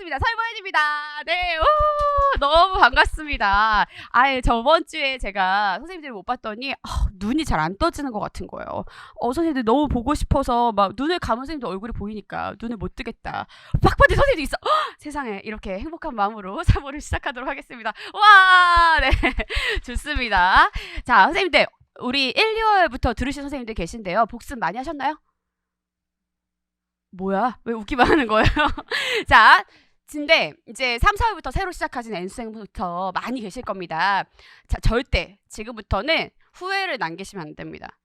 반갑습니다. 설보현입니다. 네, 오, 너무 반갑습니다. 아예 저번 주에 제가 선생님들을 못 봤더니 눈이 잘 안 떠지는 것 같은 거예요. 선생님들 너무 보고 싶어서 막 눈을 감은 선생님들 얼굴이 보이니까 눈을 못 뜨겠다. 빡빡이 선생님도 있어. 세상에 이렇게 행복한 마음으로 사모를 시작하도록 하겠습니다. 와, 네, 좋습니다. 자, 선생님들 우리 1, 2월부터 들으신 선생님들 계신데요. 복습 많이 하셨나요? 뭐야? 왜 웃기만 하는 거예요? 자, 근데 이제 3, 4월부터 새로 시작하신 N수생부터 많이 계실 겁니다. 자, 절대 지금부터는 후회를 남기시면 안 됩니다.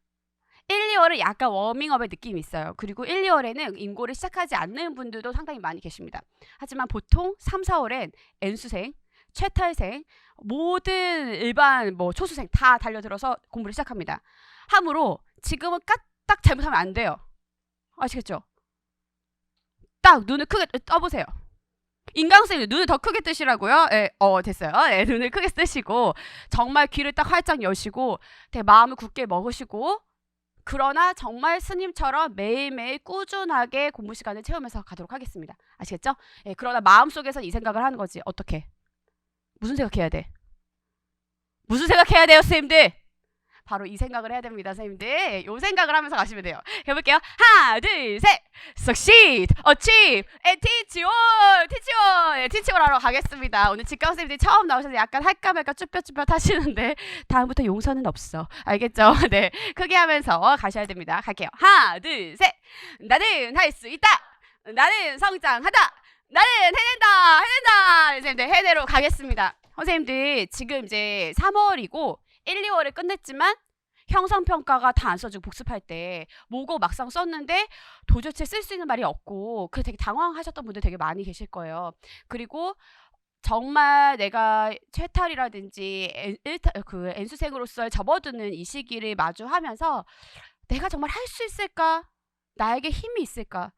1, 2월은 약간 워밍업의 느낌이 있어요. 그리고 1, 2월에는 인고를 시작하지 않는 분들도 상당히 많이 계십니다. 하지만 보통 3, 4월엔 N수생, 최탈생, 모든 일반 초수생 다 달려들어서 공부를 시작합니다. 하므로 지금은 까딱 잘못하면 안 돼요. 아시겠죠? 딱 눈을 크게 떠보세요. 인강쌤이 눈을 더 크게 뜨시라고요? 네, 됐어요. 네, 눈을 크게 뜨시고 정말 귀를 딱 활짝 여시고 되게 마음을 굳게 먹으시고 그러나 정말 스님처럼 매일매일 꾸준하게 공부 시간을 채우면서 가도록 하겠습니다. 아시겠죠? 네, 그러나 마음속에서 이 생각을 하는 거지. 어떻게? 무슨 생각해야 돼? 무슨 생각해야 돼요, 선생님들? 바로 이 생각을 해야 됩니다, 선생님들. 이 생각을 하면서 가시면 돼요. 해볼게요. 하나, 둘, 셋. Succeed, achieve, and teach all, teach all. teach all 하러 가겠습니다. 오늘 직강 선생님들이 처음 나오셔서 약간 할까 말까 쭈뼛쭈뼛 하시는데 다음부터 용서는 없어. 알겠죠? 네, 크게 하면서 가셔야 됩니다. 갈게요. 하나, 둘, 셋. 나는 할 수 있다. 나는 성장하다. 나는 해낸다. 선생님들 해내러 가겠습니다. 선생님들 지금 이제 3월이고 1, 2월에 끝냈지만 형성평가가 다 안 써주고 복습할 때 모고 막상 썼는데 도대체 쓸 수 있는 말이 없고 그 되게 당황하셨던 분들 되게 많이 계실 거예요. 그리고 정말 내가 최탈이라든지 N수생으로서의 접어드는 이 시기를 마주하면서 내가 정말 할 수 있을까? 나에게 힘이 있을까?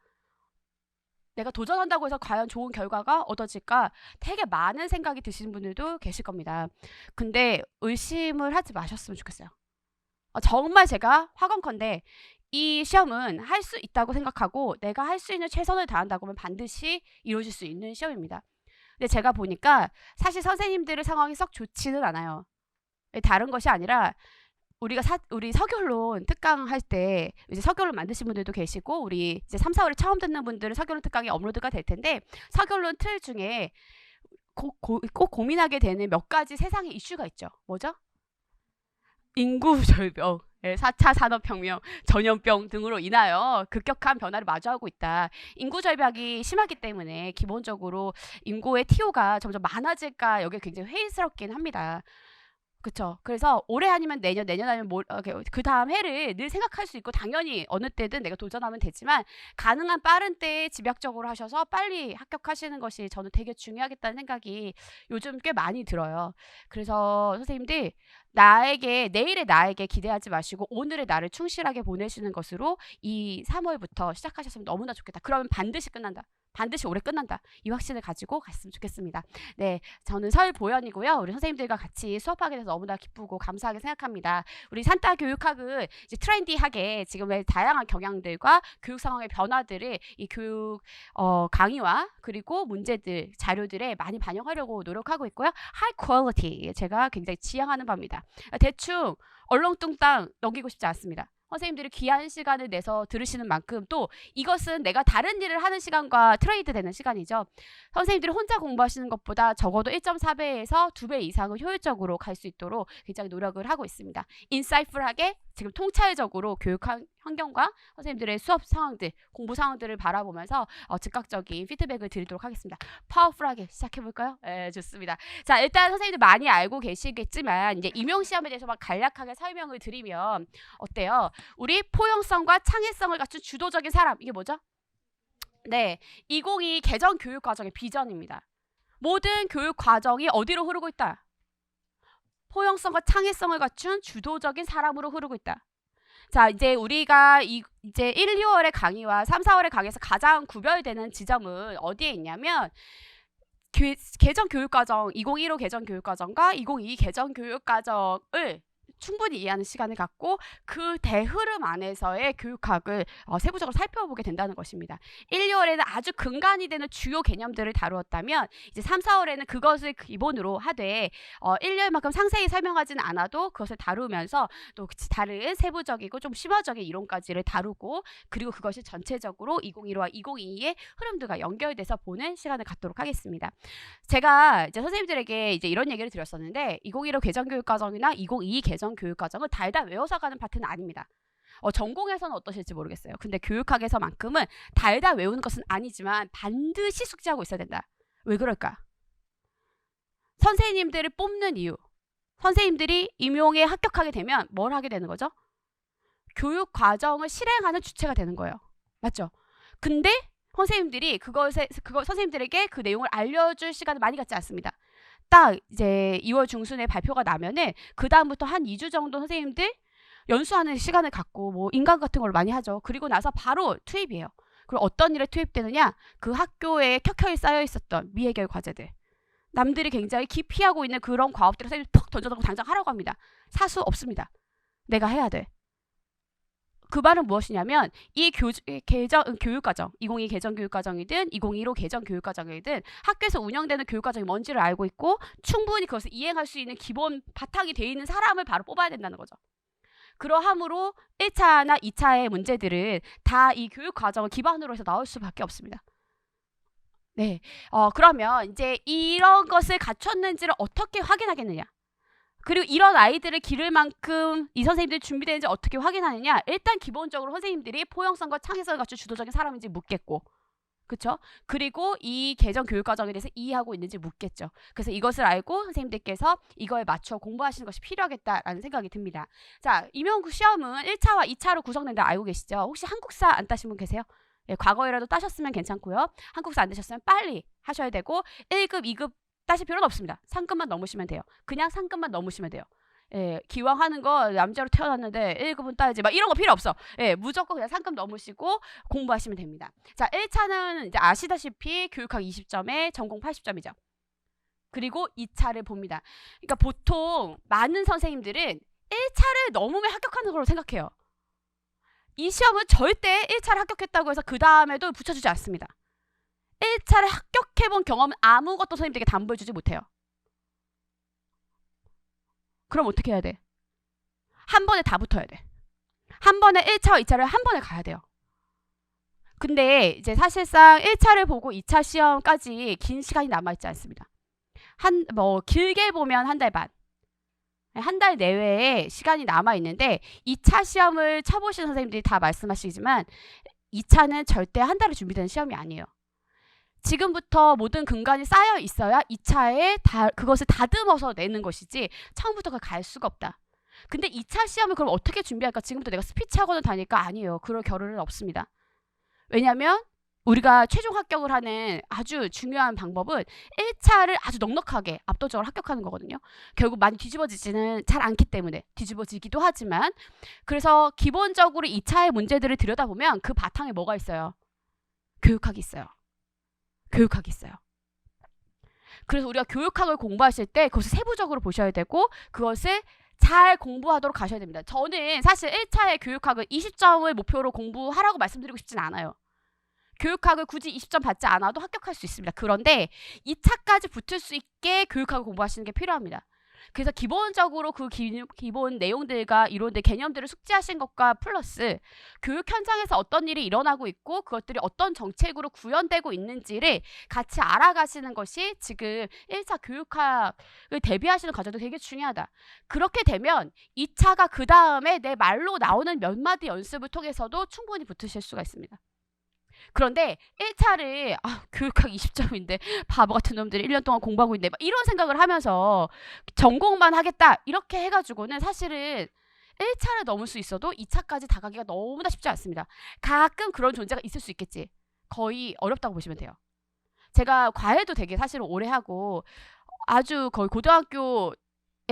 내가 도전한다고 해서 과연 좋은 결과가 얻어질까? 되게 많은 생각이 드시는 분들도 계실 겁니다. 근데 의심을 하지 마셨으면 좋겠어요. 정말 제가 확언컨대 이 시험은 할 수 있다고 생각하고 내가 할 수 있는 최선을 다한다고 하면 반드시 이루어질 수 있는 시험입니다. 근데 제가 보니까 사실 선생님들의 상황이 썩 좋지는 않아요. 다른 것이 아니라 우리 서결론 특강 할 때 이제 서결론 만드신 분들도 계시고 우리 이제 3, 4월에 처음 듣는 분들은 서결론 특강이 업로드가 될 텐데 서결론 틀 중에 꼭 고민하게 되는 몇 가지 세상의 이슈가 있죠. 뭐죠? 인구 절벽, 4차 산업혁명, 전염병 등으로 인하여 급격한 변화를 마주하고 있다. 인구 절벽이 심하기 때문에 기본적으로 인구의 TO가 점점 많아질까 여기 굉장히 회의스럽긴 합니다. 그쵸. 그래서 올해 아니면 내년 아니면 그 다음 해를 늘 생각할 수 있고 당연히 어느 때든 내가 도전하면 되지만 가능한 빠른 때에 집약적으로 하셔서 빨리 합격하시는 것이 저는 되게 중요하겠다는 생각이 요즘 꽤 많이 들어요. 그래서 선생님들 내일의 나에게 기대하지 마시고 오늘의 나를 충실하게 보내시는 것으로 이 3월부터 시작하셨으면 너무나 좋겠다. 그러면 반드시 끝난다. 반드시 올해 끝난다. 이 확신을 가지고 갔으면 좋겠습니다. 네, 저는 설보현이고요. 우리 선생님들과 같이 수업하게 돼서 너무나 기쁘고 감사하게 생각합니다. 우리 산타 교육학은 이제 트렌디하게 지금의 다양한 경향들과 교육 상황의 변화들을 이 교육 강의와 그리고 문제들, 자료들에 많이 반영하려고 노력하고 있고요. 하이 퀄리티 제가 굉장히 지향하는 바입니다. 대충 얼렁뚱땅 넘기고 싶지 않습니다. 선생님들이 귀한 시간을 내서 들으시는 만큼 또 이것은 내가 다른 일을 하는 시간과 트레이드 되는 시간이죠. 선생님들이 혼자 공부하시는 것보다 적어도 1.4배에서 2배 이상은 효율적으로 갈 수 있도록 굉장히 노력을 하고 있습니다. 인사이풀하게 지금 통찰적으로 교육 환경과 선생님들의 수업 상황들, 공부 상황들을 바라보면서 즉각적인 피드백을 드리도록 하겠습니다. 파워풀하게 시작해볼까요? 네, 좋습니다. 자, 일단 선생님들 많이 알고 계시겠지만 이제 임용시험에 대해서 간략하게 설명을 드리면 어때요? 우리 포용성과 창의성을 갖춘 주도적인 사람, 이게 뭐죠? 네, 2022 개정 교육과정의 비전입니다. 모든 교육과정이 어디로 흐르고 있다? 포용성과 창의성을 갖춘 주도적인 사람으로 흐르고 있다. 자, 이제 우리가 이제 1, 2월의 강의와 3, 4월의 강의에서 가장 구별되는 지점은 어디에 있냐면 개정 교육과정 2015 개정 교육과정과 2022 개정 교육과정을 충분히 이해하는 시간을 갖고 그 대흐름 안에서의 교육학을 세부적으로 살펴보게 된다는 것입니다. 1, 2월에는 아주 근간이 되는 주요 개념들을 다루었다면 이제 3, 4월에는 그것을 기본으로 하되 1, 2월만큼 상세히 설명하지는 않아도 그것을 다루면서 또 다른 세부적이고 좀 심화적인 이론까지를 다루고 그리고 그것이 전체적으로 2015와 2022의 흐름들과 연결돼서 보는 시간을 갖도록 하겠습니다. 제가 이제 선생님들에게 이제 이런 얘기를 드렸었는데 2015 개정교육과정이나 2022 개정교육과정은 달달 외워서 가는 파트는 아닙니다. 전공에서는 어떠실지 모르겠어요. 근데 교육학에서만큼은 달달 외우는 것은 아니지만 반드시 숙지하고 있어야 된다. 왜 그럴까? 선생님들을 뽑는 이유. 선생님들이 임용에 합격하게 되면 뭘 하게 되는 거죠? 교육 과정을 실행하는 주체가 되는 거예요. 맞죠? 근데 선생님들이 선생님들에게 그 내용을 알려줄 시간을 많이 갖지 않습니다. 딱 이제 2월 중순에 발표가 나면은 그 다음부터 한 2주 정도 선생님들 연수하는 시간을 갖고 뭐 인강 같은 걸 많이 하죠. 그리고 나서 바로 투입이에요. 그리고 어떤 일에 투입되느냐? 그 학교에 켜켜이 쌓여 있었던 미해결 과제들. 남들이 굉장히 기피하고 있는 그런 과업들을 선생님이 톡 던져놓고 당장 하라고 합니다. 사수 없습니다. 내가 해야 돼. 그 말은 무엇이냐면 이 교육과정, 2022 개정교육과정이든 2015 개정교육과정이든 학교에서 운영되는 교육과정이 뭔지를 알고 있고 충분히 그것을 이행할 수 있는 기본 바탕이 돼 있는 사람을 바로 뽑아야 된다는 거죠. 그러함으로 1차나 2차의 문제들은 다 이 교육과정을 기반으로 해서 나올 수밖에 없습니다. 네, 그러면 이제 이런 것을 갖췄는지를 어떻게 확인하겠느냐? 그리고 이런 아이들을 기를 만큼 이 선생님들이 준비되는지 어떻게 확인하느냐? 일단 기본적으로 선생님들이 포용성과 창의성을 갖춘 주도적인 사람인지 묻겠고, 그쵸? 그리고 이 개정 교육과정에 대해서 이해하고 있는지 묻겠죠. 그래서 이것을 알고 선생님들께서 이거에 맞춰 공부하시는 것이 필요하겠다라는 생각이 듭니다. 자, 임용 시험은 1차와 2차로 구성된다 알고 계시죠? 혹시 한국사 안 따신 분 계세요? 예, 과거에라도 따셨으면 괜찮고요. 한국사 안 따셨으면 빨리 하셔야 되고 1급, 2급 따실 필요는 없습니다. 3급만 넘으시면 돼요. 그냥 3급만 넘으시면 돼요. 예, 기왕 하는 거 남자로 태어났는데 1급은 따야지 막 이런 거 필요 없어. 예, 무조건 그냥 3급 넘으시고 공부하시면 됩니다. 자, 1차는 이제 아시다시피 교육학 20점에 전공 80점이죠. 그리고 2차를 봅니다. 그러니까 보통 많은 선생님들은 1차를 넘으면 합격하는 걸로 생각해요. 이 시험은 절대 1차를 합격했다고 해서 그 다음에도 붙여주지 않습니다. 1차를 합격해본 경험은 아무것도 선생님들에게 담보해주지 못해요. 그럼 어떻게 해야 돼? 한 번에 다 붙어야 돼. 한 번에 1차와 2차를 한 번에 가야 돼요. 근데 이제 사실상 1차를 보고 2차 시험까지 긴 시간이 남아있지 않습니다. 길게 보면 한 달 반. 한 달 내외에 시간이 남아있는데 2차 시험을 쳐보신 선생님들이 다 말씀하시지만 2차는 절대 한 달에 준비되는 시험이 아니에요. 지금부터 모든 근간이 쌓여 있어야 2차에 그것을 다듬어서 내는 것이지 처음부터 갈 수가 없다. 근데 2차 시험을 그럼 어떻게 준비할까? 지금부터 내가 스피치 학원을 다닐까? 아니에요. 그럴 겨를은 없습니다. 왜냐하면 우리가 최종 합격을 하는 아주 중요한 방법은 1차를 아주 넉넉하게 압도적으로 합격하는 거거든요. 결국 많이 뒤집어지지는 잘 않기 때문에 뒤집어지기도 하지만 그래서 기본적으로 2차의 문제들을 들여다보면 그 바탕에 뭐가 있어요? 교육학이 있어요. 교육학이 있어요. 그래서 우리가 교육학을 공부하실 때 그것을 세부적으로 보셔야 되고 그것을 잘 공부하도록 가셔야 됩니다. 저는 사실 1차의 교육학을 20점을 목표로 공부하라고 말씀드리고 싶진 않아요. 교육학을 굳이 20점 받지 않아도 합격할 수 있습니다. 그런데 2차까지 붙을 수 있게 교육학을 공부하시는 게 필요합니다. 그래서 기본적으로 그 기본 내용들과 이론들, 개념들을 숙지하신 것과 플러스 교육 현장에서 어떤 일이 일어나고 있고 그것들이 어떤 정책으로 구현되고 있는지를 같이 알아가시는 것이 지금 1차 교육학을 대비하시는 과정도 되게 중요하다. 그렇게 되면 2차가 그 다음에 내 말로 나오는 몇 마디 연습을 통해서도 충분히 붙으실 수가 있습니다. 그런데 1차를 교육학 20점인데 바보 같은 놈들이 1년 동안 공부하고 있네 이런 생각을 하면서 전공만 하겠다 이렇게 해가지고는 사실은 1차를 넘을 수 있어도 2차까지 다가기가 너무나 쉽지 않습니다. 가끔 그런 존재가 있을 수 있겠지. 거의 어렵다고 보시면 돼요. 제가 과외도 되게 사실은 오래 하고 아주 거의 고등학교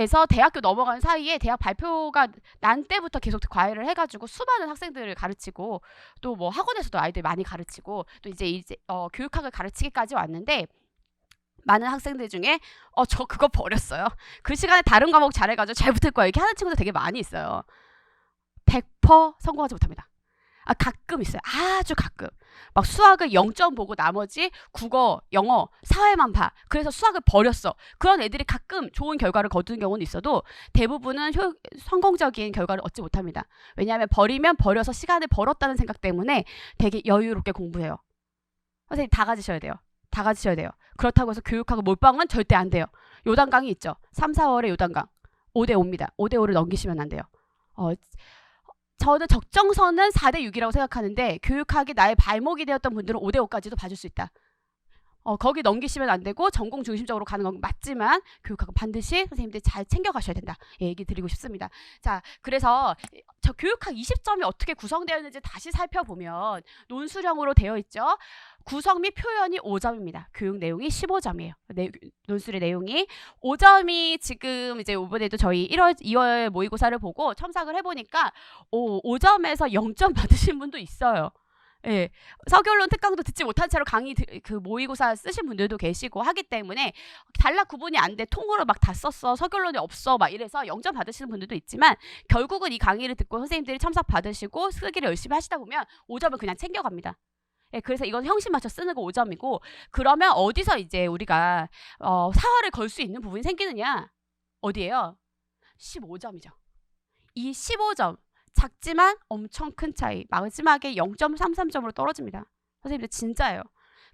에서 대학교 넘어가는 사이에 대학 발표가 난 때부터 계속 과외를 해가지고 수많은 학생들을 가르치고 또 뭐 학원에서도 아이들 많이 가르치고 또 이제 교육학을 가르치기까지 왔는데 많은 학생들 중에 저 그거 버렸어요. 그 시간에 다른 과목 잘해가지고 잘 붙을 거야. 이렇게 하는 친구들 되게 많이 있어요. 100% 성공하지 못합니다. 가끔 있어요. 아주 가끔. 막 수학을 0점 보고 나머지 국어, 영어, 사회만 봐. 그래서 수학을 버렸어. 그런 애들이 가끔 좋은 결과를 거두는 경우는 있어도 대부분은 성공적인 결과를 얻지 못합니다. 왜냐하면 버리면 버려서 시간을 벌었다는 생각 때문에 되게 여유롭게 공부해요. 선생님 다 가지셔야 돼요. 다 가지셔야 돼요. 그렇다고 해서 교육하고 몰빵은 절대 안 돼요. 요단강이 있죠. 3, 4월에 요단강. 5대5입니다. 5대5를 넘기시면 안 돼요. 저는 적정선은 4대6이라고 생각하는데 교육학이 나의 발목이 되었던 분들은 5대5까지도 봐줄 수 있다. 거기 넘기시면 안 되고 전공 중심적으로 가는 건 맞지만 교육학은 반드시 선생님들이 잘 챙겨가셔야 된다. 얘기 드리고 싶습니다. 자, 그래서 저 교육학 20점이 어떻게 구성되어 있는지 다시 살펴보면 논술형으로 되어 있죠. 구성 및 표현이 5점입니다. 교육 내용이 15점이에요. 논술의 내용이 5점이 지금 이제 이번에도 저희 2월 모의고사를 보고 첨삭을 해보니까 5점에서 0점 받으신 분도 있어요. 예, 서교론 특강도 듣지 못한 채로 강의 그 모의고사 쓰신 분들도 계시고 하기 때문에 단락 구분이 안 돼. 통으로 막 다 썼어. 서교론이 없어. 막 이래서 0점 받으시는 분들도 있지만 결국은 이 강의를 듣고 선생님들이 첨삭 받으시고 쓰기를 열심히 하시다 보면 5점을 그냥 챙겨갑니다. 예, 그래서 이건 형식 맞춰 쓰는 거 5점이고 그러면 어디서 이제 우리가 사활을 걸 수 있는 부분이 생기느냐? 어디예요? 15점이죠. 이 15점 작지만 엄청 큰 차이. 마지막에 0.33점으로 떨어집니다. 선생님들 진짜예요.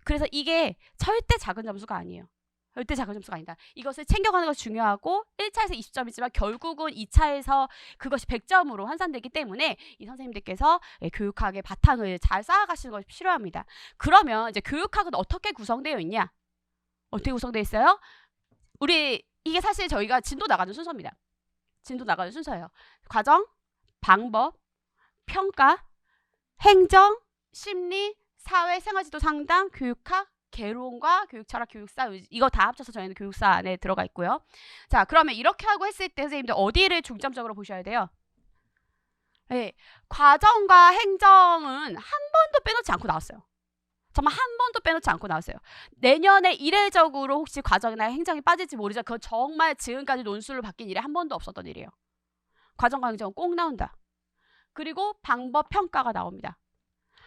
그래서 이게 절대 작은 점수가 아니에요. 절대 작은 점수가 아니다. 이것을 챙겨가는 것이 중요하고 1차에서 20점이지만 결국은 2차에서 그것이 100점으로 환산되기 때문에 이 선생님들께서 교육학의 바탕을 잘 쌓아가시는 것이 필요합니다. 그러면 이제 교육학은 어떻게 구성되어 있냐? 어떻게 구성되어 있어요? 이게 사실 저희가 진도 나가는 순서입니다. 진도 나가는 순서예요. 과정, 방법, 평가, 행정, 심리, 사회, 생활지도 상담, 교육학, 개론과 교육철학, 교육사 이거 다 합쳐서 저희는 교육사 안에 들어가 있고요. 자, 그러면 이렇게 하고 했을 때 선생님들 어디를 중점적으로 보셔야 돼요? 네, 과정과 행정은 한 번도 빼놓지 않고 나왔어요. 정말 한 번도 빼놓지 않고 나왔어요. 내년에 이례적으로 혹시 과정이나 행정이 빠질지 모르죠. 그건 정말 지금까지 논술로 바뀐 일이 한 번도 없었던 일이에요. 과정과 행정은 꼭 나온다. 그리고 방법 평가가 나옵니다.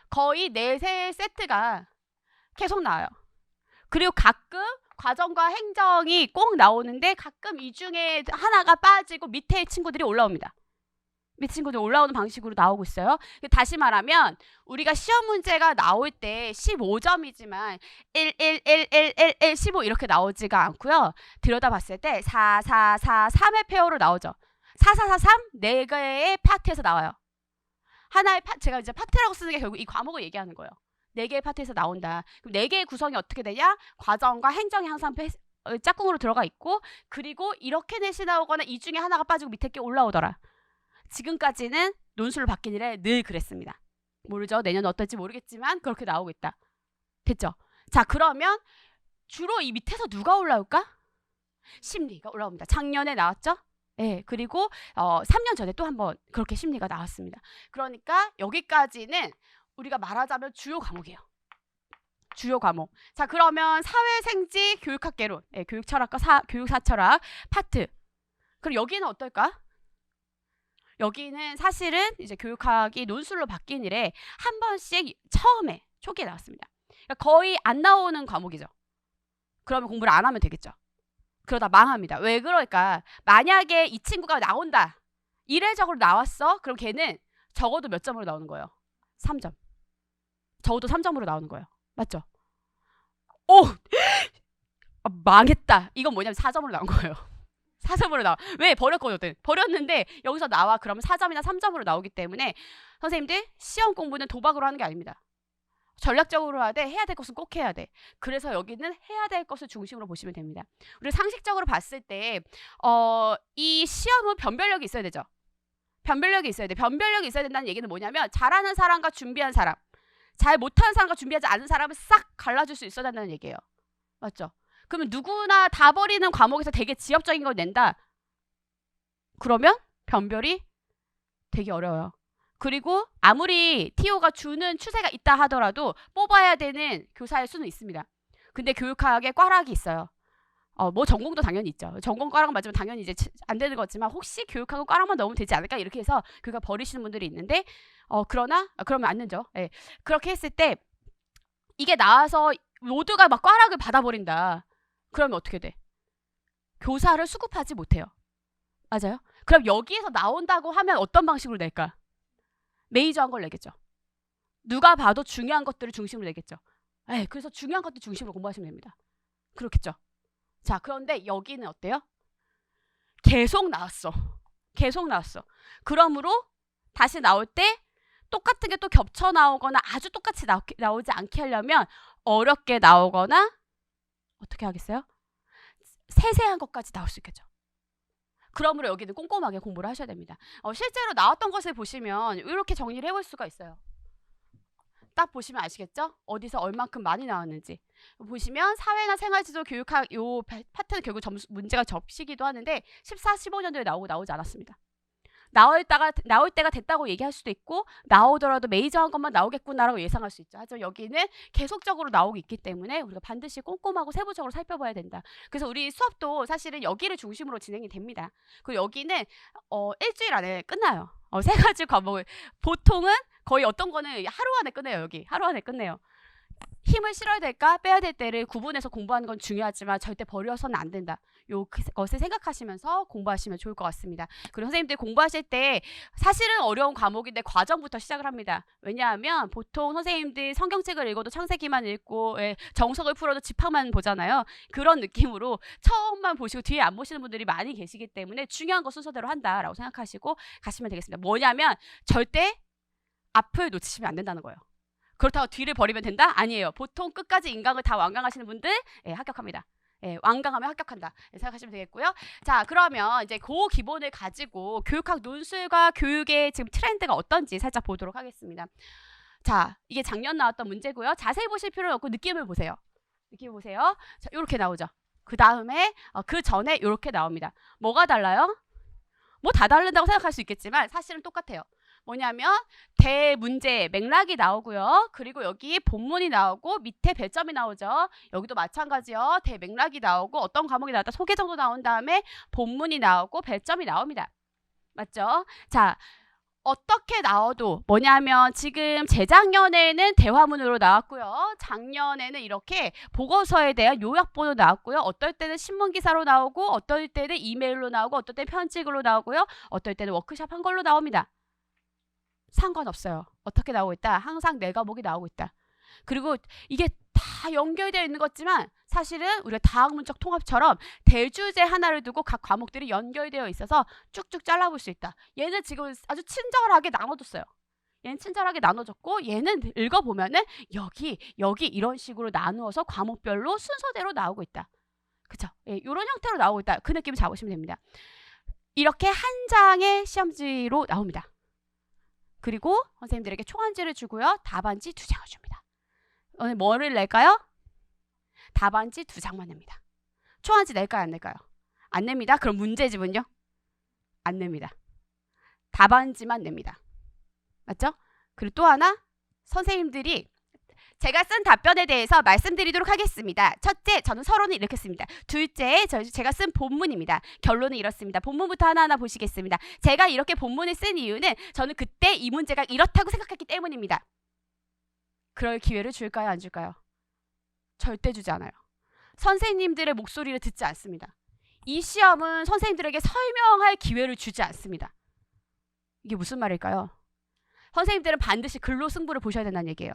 거의 4세 세트가 계속 나와요. 그리고 가끔 과정과 행정이 꼭 나오는데 가끔 이 중에 하나가 빠지고 밑에 친구들이 올라옵니다. 밑에 친구들이 올라오는 방식으로 나오고 있어요. 다시 말하면 우리가 시험 문제가 나올 때 15점이지만 1, 1, 1, 1, 1, 1, 15 이렇게 나오지가 않고요. 들여다봤을 때 4, 4, 4, 3의 페어로 나오죠. 4, 4, 4, 3 4개의 파트에서 나와요. 하나의 제가 이제 파트라고 쓰는 게 결국 이 과목을 얘기하는 거예요. 4개의 파트에서 나온다. 그럼 4개의 구성이 어떻게 되냐? 과정과 행정이 항상 짝꿍으로 들어가 있고 그리고 이렇게 넷이 나오거나 이 중에 하나가 빠지고 밑에 게 올라오더라. 지금까지는 논술로 바뀐 이래 늘 그랬습니다. 모르죠. 내년은 어떨지 모르겠지만 그렇게 나오고 있다. 됐죠? 자, 그러면 주로 이 밑에서 누가 올라올까? 심리가 올라옵니다. 작년에 나왔죠? 네, 그리고 3년 전에 또 한번 그렇게 심리가 나왔습니다. 그러니까 여기까지는 우리가 말하자면 주요 과목이에요. 주요 과목. 자, 그러면 사회생지 교육학개론, 교육철학과 교육사철학 파트. 그럼 여기는 어떨까? 여기는 사실은 이제 교육학이 논술로 바뀐 이래 한 번씩 처음에 초기에 나왔습니다. 그러니까 거의 안 나오는 과목이죠. 그러면 공부를 안 하면 되겠죠. 그러다 망합니다. 왜 그럴까? 만약에 이 친구가 나온다. 이례적으로 나왔어. 그럼 걔는 적어도 몇 점으로 나오는 거예요? 3점. 적어도 3점으로 나오는 거예요. 맞죠? 오! 망했다. 이건 뭐냐면 4점으로 나온 거예요. 4점으로 나와. 왜? 버렸거든. 버렸는데 여기서 나와. 그러면 4점이나 3점으로 나오기 때문에 선생님들 시험 공부는 도박으로 하는 게 아닙니다. 전략적으로 해야 될 것은 꼭 해야 돼. 그래서 여기는 해야 될 것을 중심으로 보시면 됩니다. 우리 상식적으로 봤을 때 이 시험은 변별력이 있어야 되죠. 변별력이 있어야 돼. 변별력이 있어야 된다는 얘기는 뭐냐면 잘하는 사람과 준비한 사람, 잘 못하는 사람과 준비하지 않은 사람을 싹 갈라줄 수 있어야 된다는 얘기예요. 맞죠? 그러면 누구나 다 버리는 과목에서 되게 지엽적인 걸 낸다. 그러면 변별이 되게 어려워요. 그리고 아무리 TO가 주는 추세가 있다 하더라도 뽑아야 되는 교사의 수는 있습니다. 근데 교육학에 꽈락이 있어요. 뭐 전공도 당연히 있죠. 전공 꽈락 맞으면 당연히 이제 안 되는 거지만 혹시 교육학은 꽈락만 넣으면 되지 않을까 이렇게 해서 교육학 버리시는 분들이 있는데 그러나 그러면 안 되죠. 예. 그렇게 했을 때 이게 나와서 모두가 막 꽈락을 받아버린다. 그러면 어떻게 돼? 교사를 수급하지 못해요. 맞아요? 그럼 여기에서 나온다고 하면 어떤 방식으로 낼까? 메이저한 걸 내겠죠. 누가 봐도 중요한 것들을 중심으로 내겠죠. 그래서 중요한 것들 중심으로 공부하시면 됩니다. 그렇겠죠. 자, 그런데 여기는 어때요? 계속 나왔어. 계속 나왔어. 그러므로 다시 나올 때 똑같은 게 또 겹쳐 나오거나 아주 똑같이 나오지 않게 하려면 어렵게 나오거나 어떻게 하겠어요? 세세한 것까지 나올 수 있겠죠. 그러므로 여기는 꼼꼼하게 공부를 하셔야 됩니다. 실제로 나왔던 것을 보시면 이렇게 정리를 해볼 수가 있어요. 딱 보시면 아시겠죠? 어디서 얼만큼 많이 나왔는지. 보시면 사회나 생활지도 교육학 요 파트는 결국 문제가 접시기도 하는데 14, 15년도에 나오지 않았습니다. 나올 때가 됐다고 얘기할 수도 있고 나오더라도 메이저한 것만 나오겠구나라고 예상할 수 있죠. 하지만 여기는 계속적으로 나오고 있기 때문에 우리가 반드시 꼼꼼하고 세부적으로 살펴봐야 된다. 그래서 우리 수업도 사실은 여기를 중심으로 진행이 됩니다. 그리고 여기는 일주일 안에 끝나요. 세 가지 과목을 보통은 거의 어떤 거는 하루 안에 끝내요. 여기 하루 안에 끝내요. 힘을 실어야 될까 빼야 될 때를 구분해서 공부하는 건 중요하지만 절대 버려서는 안 된다. 것을 생각하시면서 공부하시면 좋을 것 같습니다. 그리고 선생님들 공부하실 때 사실은 어려운 과목인데 과정부터 시작을 합니다. 왜냐하면 보통 선생님들 성경책을 읽어도 창세기만 읽고 정석을 풀어도 집합만 보잖아요. 그런 느낌으로 처음만 보시고 뒤에 안 보시는 분들이 많이 계시기 때문에 중요한 거 순서대로 한다라고 생각하시고 가시면 되겠습니다. 뭐냐면 절대 앞을 놓치시면 안 된다는 거예요. 그렇다고 뒤를 버리면 된다? 아니에요. 보통 끝까지 인강을 다 완강하시는 분들 합격합니다. 완강하면 합격한다 생각하시면 되겠고요. 자, 그러면 이제 그 기본을 가지고 교육학 논술과 교육의 지금 트렌드가 어떤지 살짝 보도록 하겠습니다. 자, 이게 작년 나왔던 문제고요. 자세히 보실 필요는 없고 느낌을 보세요. 느낌 보세요. 자, 이렇게 나오죠. 그 다음에 그 전에 이렇게 나옵니다. 뭐가 달라요? 뭐 다 다른다고 생각할 수 있겠지만 사실은 똑같아요. 뭐냐면 대문제 맥락이 나오고요. 그리고 여기 본문이 나오고 밑에 별점이 나오죠. 여기도 마찬가지요. 대맥락이 나오고 어떤 과목이 나왔다 소개 정도 나온 다음에 본문이 나오고 별점이 나옵니다. 맞죠? 자, 어떻게 나와도 뭐냐면 지금 재작년에는 대화문으로 나왔고요. 작년에는 이렇게 보고서에 대한 요약본으로 나왔고요. 어떨 때는 신문기사로 나오고 어떨 때는 이메일로 나오고 어떨 때는 편지글로 나오고요. 어떨 때는 워크샵 한 걸로 나옵니다. 상관없어요. 어떻게 나오고 있다? 항상 내 과목이 나오고 있다. 그리고 이게 다 연결되어 있는 거지만 사실은 우리가 다학문적 통합처럼 대주제 하나를 두고 각 과목들이 연결되어 있어서 쭉쭉 잘라볼 수 있다. 얘는 지금 아주 친절하게 나눠줬어요. 얘는 친절하게 나눠줬고 얘는 읽어보면은 여기 이런 식으로 나누어서 과목별로 순서대로 나오고 있다. 그쵸? 이런 형태로 나오고 있다. 그 느낌을 잡으시면 됩니다. 이렇게 한 장의 시험지로 나옵니다. 그리고 선생님들에게 총안지를 주고요. 답안지 2장을 줍니다. 오늘 뭐를 낼까요? 답안지 2장만 냅니다. 총안지 낼까요? 안 낼까요? 안 냅니다. 그럼 문제집은요? 안 냅니다. 답안지만 냅니다. 맞죠? 그리고 또 하나 선생님들이 제가 쓴 답변에 대해서 말씀드리도록 하겠습니다. 첫째, 저는 서론을 이렇게 씁니다. 둘째, 제가 쓴 본문입니다. 결론은 이렇습니다. 본문부터 하나하나 보시겠습니다. 제가 이렇게 본문을 쓴 이유는 저는 그때 이 문제가 이렇다고 생각했기 때문입니다. 그럴 기회를 줄까요? 안 줄까요? 절대 주지 않아요. 선생님들의 목소리를 듣지 않습니다. 이 시험은 선생님들에게 설명할 기회를 주지 않습니다. 이게 무슨 말일까요? 선생님들은 반드시 글로 승부를 보셔야 된다는 얘기예요.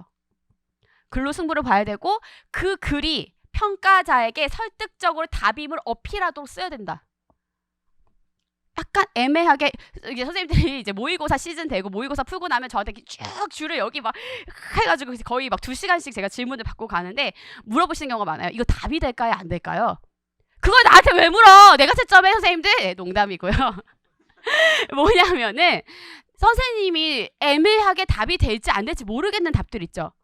글로 승부를 봐야 되고 그 글이 평가자에게 설득적으로 답임을 어필하도록 써야 된다. 약간 애매하게 이제 선생님들이 이제 모의고사 시즌 되고 모의고사 풀고 나면 저한테 쭉 줄을 여기 막 해가지고 거의 막 2시간씩 제가 질문을 받고 가는데 물어보시는 경우가 많아요. 이거 답이 될까요? 안 될까요? 그걸 나한테 왜 물어? 내가 채점해 선생님들? 농담이고요. 뭐냐면은 선생님이 애매하게 답이 될지 안 될지 모르겠는 답들 있죠.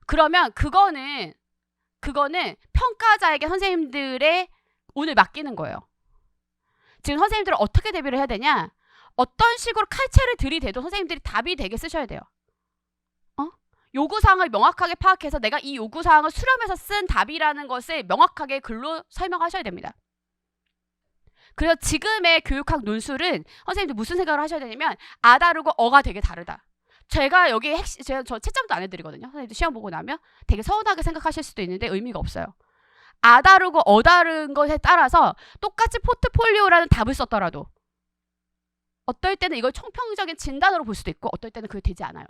그러면 그거는 평가자에게 선생님들의 오늘 맡기는 거예요. 지금 선생님들은 어떻게 대비를 해야 되냐? 어떤 식으로 칼체를 들이대도 선생님들이 답이 되게 쓰셔야 돼요. 요구사항을 명확하게 파악해서 내가 이 요구사항을 수렴해서 쓴 답이라는 것을 명확하게 글로 설명하셔야 됩니다. 그래서 지금의 교육학 논술은 선생님들 무슨 생각을 하셔야 되냐면 아 다르고 어가 되게 다르다. 제가 여기 저 채점도 안 해드리거든요. 선생님들 시험 보고 나면 되게 서운하게 생각하실 수도 있는데 의미가 없어요. 아 다르고 어 다른 것에 따라서 똑같이 포트폴리오라는 답을 썼더라도 어떨 때는 이걸 총평적인 진단으로 볼 수도 있고 어떨 때는 그게 되지 않아요.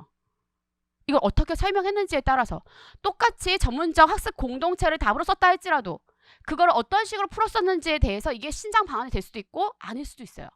이걸 어떻게 설명했는지에 따라서 똑같이 전문적 학습 공동체를 답으로 썼다 할지라도 그걸 어떤 식으로 풀었었는지에 대해서 이게 신장 방안이 될 수도 있고 아닐 수도 있어요.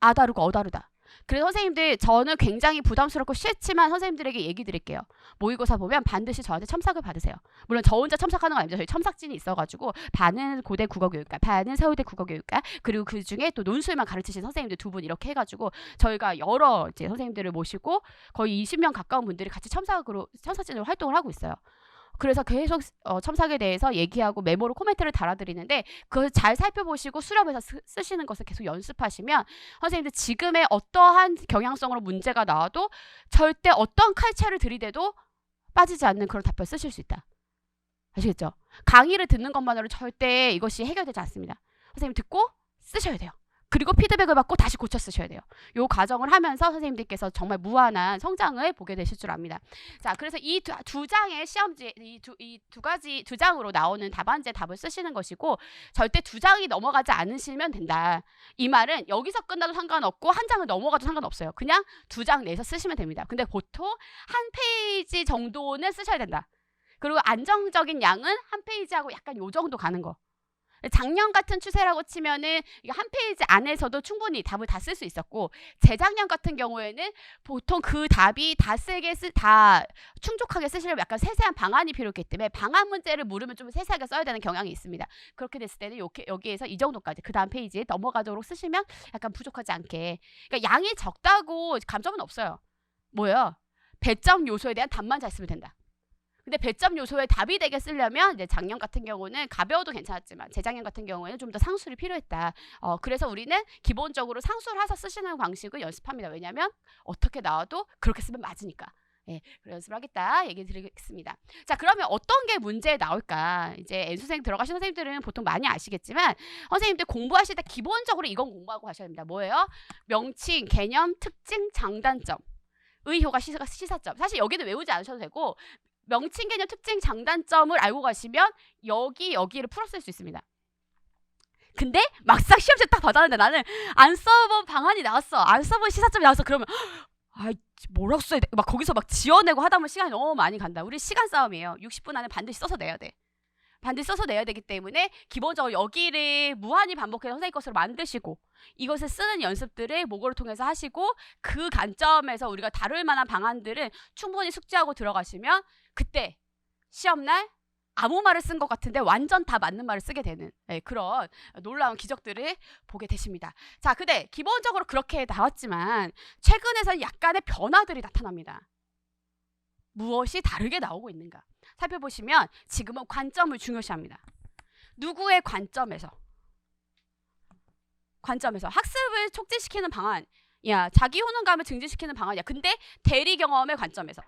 아 다르고 어 다르다. 그래서 선생님들 저는 굉장히 부담스럽고 싫지만 선생님들에게 얘기 드릴게요. 모의고사 보면 반드시 저한테 첨삭을 받으세요. 물론 저 혼자 첨삭하는 건 아니죠. 저희 첨삭진이 있어가지고 반은 고대 국어교육과 반은 서울대 국어교육과 그리고 그 중에 또 논술만 가르치신 선생님들 두 분 이렇게 해가지고 저희가 여러 이제 선생님들을 모시고 거의 20명 가까운 분들이 같이 첨삭진으로 활동을 하고 있어요. 그래서 계속 첨삭에 대해서 얘기하고 메모로 코멘트를 달아드리는데 그걸 잘 살펴보시고 수렴해서 쓰시는 것을 계속 연습하시면 선생님들 지금의 어떠한 경향성으로 문제가 나와도 절대 어떤 칼체를 들이대도 빠지지 않는 그런 답변을 쓰실 수 있다. 아시겠죠? 강의를 듣는 것만으로 절대 이것이 해결되지 않습니다. 선생님 듣고 쓰셔야 돼요. 그리고 피드백을 받고 다시 고쳐 쓰셔야 돼요. 이 과정을 하면서 선생님들께서 정말 무한한 성장을 보게 되실 줄 압니다. 자, 그래서 이 두 장의 시험지, 두 장으로 나오는 답안지의 답을 쓰시는 것이고 절대 두 장이 넘어가지 않으시면 된다. 이 말은 여기서 끝나도 상관없고 한 장을 넘어가도 상관없어요. 그냥 두 장 내에서 쓰시면 됩니다. 근데 보통 한 페이지 정도는 쓰셔야 된다. 그리고 안정적인 양은 한 페이지하고 약간 요 정도 가는 거. 작년 같은 추세라고 치면은 이게 한 페이지 안에서도 충분히 답을 다 쓸 수 있었고 재작년 같은 경우에는 보통 그 답이 다 충족하게 쓰시려면 약간 세세한 방안이 필요했기 때문에 방안 문제를 물으면 좀 세세하게 써야 되는 경향이 있습니다. 그렇게 됐을 때는 여기에서 이 정도까지 그 다음 페이지에 넘어가도록 쓰시면 약간 부족하지 않게. 그러니까 양이 적다고 감점은 없어요. 뭐예요? 배점 요소에 대한 답만 잘 쓰면 된다. 근데 배점 요소에 답이 되게 쓰려면 이제 작년 같은 경우는 가벼워도 괜찮았지만 재작년 같은 경우에는 좀 더 상수를 필요했다. 그래서 우리는 기본적으로 상수를 해서 쓰시는 방식을 연습합니다. 왜냐하면 어떻게 나와도 그렇게 쓰면 맞으니까. 예, 연습을 하겠다 얘기 드리겠습니다. 자, 그러면 어떤 게 문제에 나올까? 이제 N수생 들어가신 선생님들은 보통 많이 아시겠지만 선생님들 공부하실 때 기본적으로 이건 공부하고 가셔야 됩니다. 뭐예요? 명칭, 개념, 특징, 장단점, 의효가 시사점. 사실 여기는 외우지 않으셔도 되고 명칭, 개념, 특징, 장단점을 알고 가시면 여기를 풀었을 수 있습니다. 근데 막상 시험지 딱 받았는데 나는 안 써본 방안이 나왔어. 안 써본 시사점이 나왔어. 그러면 뭐라고 써야 돼? 막 거기서 막 지어내고 하다 보면 시간이 너무 많이 간다. 우리 시간 싸움이에요. 60분 안에 반드시 써서 내야 돼. 반드시 써서 내야 되기 때문에 기본적으로 여기를 무한히 반복해서 선생님 것으로 만드시고 이것을 쓰는 연습들을 모고를 통해서 하시고 그 관점에서 우리가 다룰 만한 방안들은 충분히 숙지하고 들어가시면 그때 시험날 아무 말을 쓴 것 같은데 완전 다 맞는 말을 쓰게 되는 그런 놀라운 기적들을 보게 되십니다. 자, 근데 기본적으로 그렇게 나왔지만 최근에는 약간의 변화들이 나타납니다. 무엇이 다르게 나오고 있는가 살펴보시면 지금은 관점을 중요시합니다. 누구의 관점에서 학습을 촉진시키는 방안이야, 자기 효능감을 증진시키는 방안이야. 근데 대리 경험의 관점에서,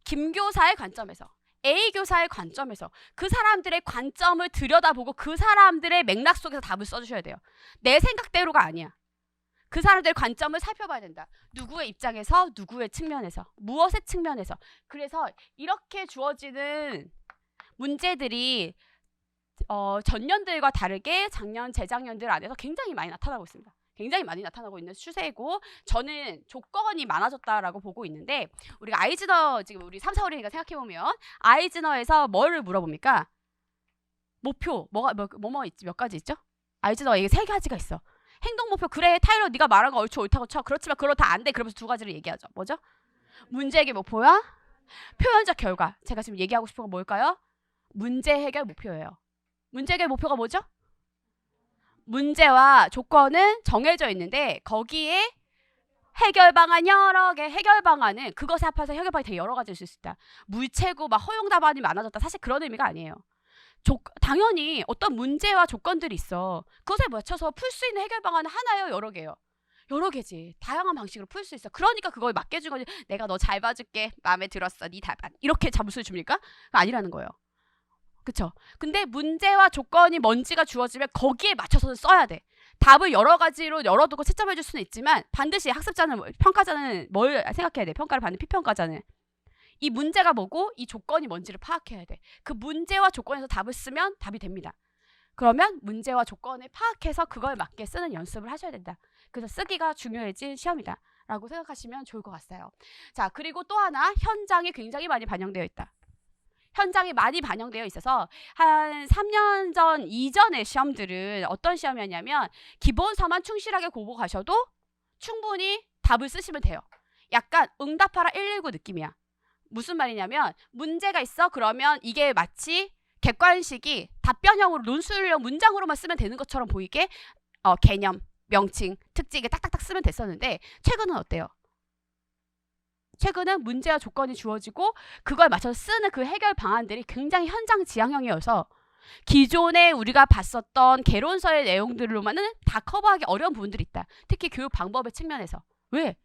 김 교사의 관점에서, A 교사의 관점에서 그 사람들의 관점을 들여다보고 그 사람들의 맥락 속에서 답을 써주셔야 돼요. 내 생각대로가 아니야. 그 사람들의 관점을 살펴봐야 된다. 누구의 입장에서, 누구의 측면에서, 무엇의 측면에서. 그래서 이렇게 주어지는 문제들이 전년들과 다르게 작년, 재작년들 안에서 굉장히 많이 나타나고 있습니다. 굉장히 많이 나타나고 있는 추세이고 저는 조건이 많아졌다라고 보고 있는데 우리가 아이즈너 지금 우리 3, 4월이니까 생각해보면 아이즈너에서 뭐를 물어봅니까? 목표 뭐가 있지? 몇 가지 있죠? 아이즈너 이게 3가지가 있어. 행동 목표. 그래 타일러 네가 말한 거 옳죠 옳다고 쳐. 그렇지만 그거 다 안 돼. 그러면서 2가지를 얘기하죠. 뭐죠? 문제 해결 목표와 표현적 결과. 제가 지금 얘기하고 싶은 건 뭘까요? 문제 해결 목표예요. 문제 해결 목표가 뭐죠? 문제와 조건은 정해져 있는데 거기에 해결 방안 여러 개, 해결 방안은 그것에 합해서 해결 방안이 되게 여러 가지일 수 있다. 물체고 막 허용 답안이 많아졌다. 사실 그런 의미가 아니에요. 당연히 어떤 문제와 조건들이 있어. 그것에 맞춰서 풀 수 있는 해결 방안은 하나요, 여러 개요? 여러 개지. 다양한 방식으로 풀 수 있어. 그러니까 그걸 맞게 준 거지. 내가 너 잘 봐줄게. 마음에 들었어. 네 답안. 이렇게 점수를 줍니까? 아니라는 거예요. 그쵸? 근데 문제와 조건이 뭔지가 주어지면 거기에 맞춰서 써야 돼. 답을 여러 가지로 열어두고 채점해 줄 수는 있지만 반드시 학습자는, 평가자는 뭘 생각해야 돼? 평가를 받는 피평가자는 이 문제가 뭐고 이 조건이 뭔지를 파악해야 돼. 그 문제와 조건에서 답을 쓰면 답이 됩니다. 그러면 문제와 조건을 파악해서 그걸 맞게 쓰는 연습을 하셔야 된다. 그래서 쓰기가 중요해진 시험이다 라고 생각하시면 좋을 것 같아요. 자, 그리고 또 하나, 현장이 굉장히 많이 반영되어 있다. 현장이 많이 반영되어 있어서 한 3년 전 이전의 시험들은 어떤 시험이었냐면 기본서만 충실하게 공부 가셔도 충분히 답을 쓰시면 돼요. 약간 응답하라 119 느낌이야. 무슨 말이냐면 문제가 있어. 그러면 이게 마치 객관식이 답변형으로 논술형 문장으로만 쓰면 되는 것처럼 보이게 개념, 명칭, 특징에 딱딱딱 쓰면 됐었는데 최근은 어때요? 최근은 문제와 조건이 주어지고 그걸 맞춰서 쓰는 그 해결 방안들이 굉장히 현장 지향형이어서 기존에 우리가 봤었던 개론서의 내용들로만은 다 커버하기 어려운 부분들이 있다. 특히 교육 방법의 측면에서. 왜?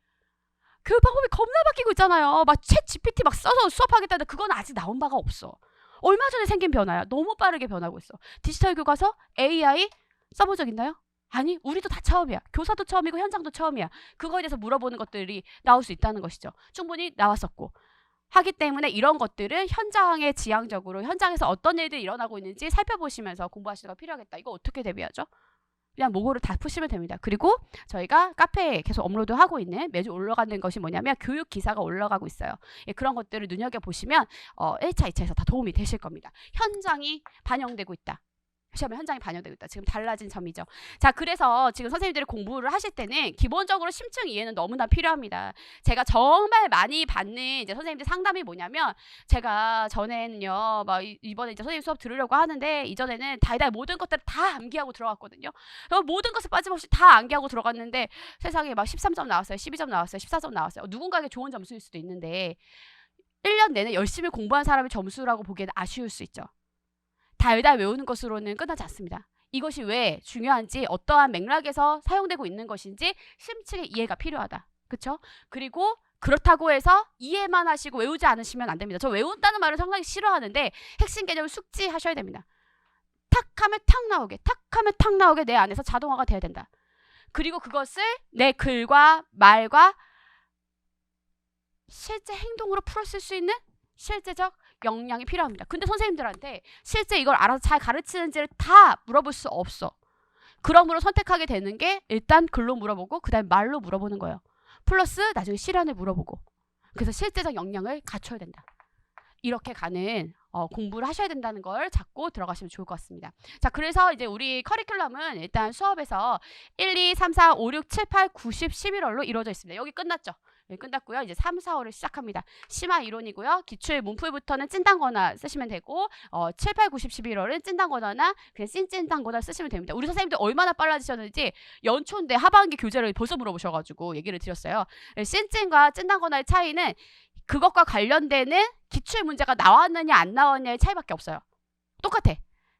교육 방법이 겁나 바뀌고 있잖아요. 막 챗 GPT 막 써서 수업하겠다는데 그건 아직 나온 바가 없어. 얼마 전에 생긴 변화야. 너무 빠르게 변하고 있어. 디지털 교과서, AI 써본 적 있나요? 아니, 우리도 다 처음이야. 교사도 처음이고 현장도 처음이야. 그거에 대해서 물어보는 것들이 나올 수 있다는 것이죠. 충분히 나왔었고. 하기 때문에 이런 것들은 현장에 지향적으로 현장에서 어떤 일들이 일어나고 있는지 살펴보시면서 공부하시는 거 필요하겠다. 이거 어떻게 대비하죠? 그냥 모고를 다 푸시면 됩니다. 그리고 저희가 카페에 계속 업로드하고 있는 매주 올라가는 것이 뭐냐면 교육 기사가 올라가고 있어요. 예, 그런 것들을 눈여겨보시면 1차, 2차에서 다 도움이 되실 겁니다. 현장이 반영되고 있다. 시험에 현장이 반영되고 있다. 지금 달라진 점이죠. 자, 그래서 지금 선생님들이 공부를 하실 때는 기본적으로 심층 이해는 너무나 필요합니다. 제가 정말 많이 받는 이제 선생님들 상담이 뭐냐면 제가 전에는요, 막 이번에 이제 선생님 수업 들으려고 하는데 이전에는 달달 모든 것들을 다 암기하고 들어갔거든요. 모든 것을 빠짐없이 다 암기하고 들어갔는데 세상에 막 13점 나왔어요. 12점 나왔어요. 14점 나왔어요. 누군가에게 좋은 점수일 수도 있는데 1년 내내 열심히 공부한 사람의 점수라고 보기에는 아쉬울 수 있죠. 달달 외우는 것으로는 끝나지 않습니다. 이것이 왜 중요한지 어떠한 맥락에서 사용되고 있는 것인지 심층의 이해가 필요하다. 그렇죠? 그리고 그렇다고 해서 이해만 하시고 외우지 않으시면 안 됩니다. 저 외운다는 말을 상당히 싫어하는데 핵심 개념을 숙지하셔야 됩니다. 탁 하면 탁 나오게, 탁 하면 탁 나오게 내 안에서 자동화가 돼야 된다. 그리고 그것을 내 글과 말과 실제 행동으로 풀었을 수 있는 실제적 역량이 필요합니다. 근데 선생님들한테 실제 이걸 알아서 잘 가르치는지를 다 물어볼 수 없어. 그러므로 선택하게 되는 게 일단 글로 물어보고 그 다음에 말로 물어보는 거예요. 플러스 나중에 실연을 물어보고. 그래서 실제적 역량을 갖춰야 된다. 이렇게 가는 공부를 하셔야 된다는 걸 잡고 들어가시면 좋을 것 같습니다. 자, 그래서 이제 우리 커리큘럼은 일단 수업에서 1, 2, 3, 4, 5, 6, 7, 8, 9, 10, 11월로 이루어져 있습니다. 여기 끝났죠? 네, 끝났고요. 이제 3, 4월을 시작합니다. 심화 이론이고요. 기출 문풀부터는 찐단거나 쓰시면 되고 7, 8, 9, 10, 11월은 찐단거나 그냥 찐단거나 쓰시면 됩니다. 우리 선생님들 얼마나 빨라지셨는지 연초인데 하반기 교재를 벌써 물어보셔가지고 얘기를 드렸어요. 찐과 찐단거나의 차이는 그것과 관련되는 기출 문제가 나왔느냐 안 나왔느냐의 차이밖에 없어요. 똑같아.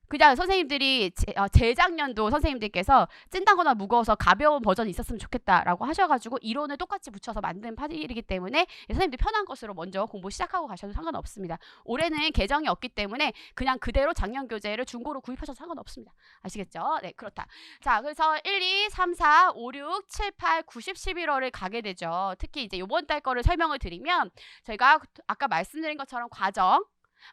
그냥 선생님들이 재작년도 선생님들께서 찐단거나 무거워서 가벼운 버전이 있었으면 좋겠다라고 하셔가지고 이론을 똑같이 붙여서 만든 파일이기 때문에 선생님들 편한 것으로 먼저 공부 시작하고 가셔도 상관없습니다. 올해는 개정이 없기 때문에 그냥 그대로 작년 교재를 중고로 구입하셔도 상관없습니다. 아시겠죠? 네, 그렇다. 자, 그래서 1, 2, 3, 4, 5, 6, 7, 8, 9, 10, 11월을 가게 되죠. 특히 이제 이번 달 거를 설명을 드리면 저희가 아까 말씀드린 것처럼 과정,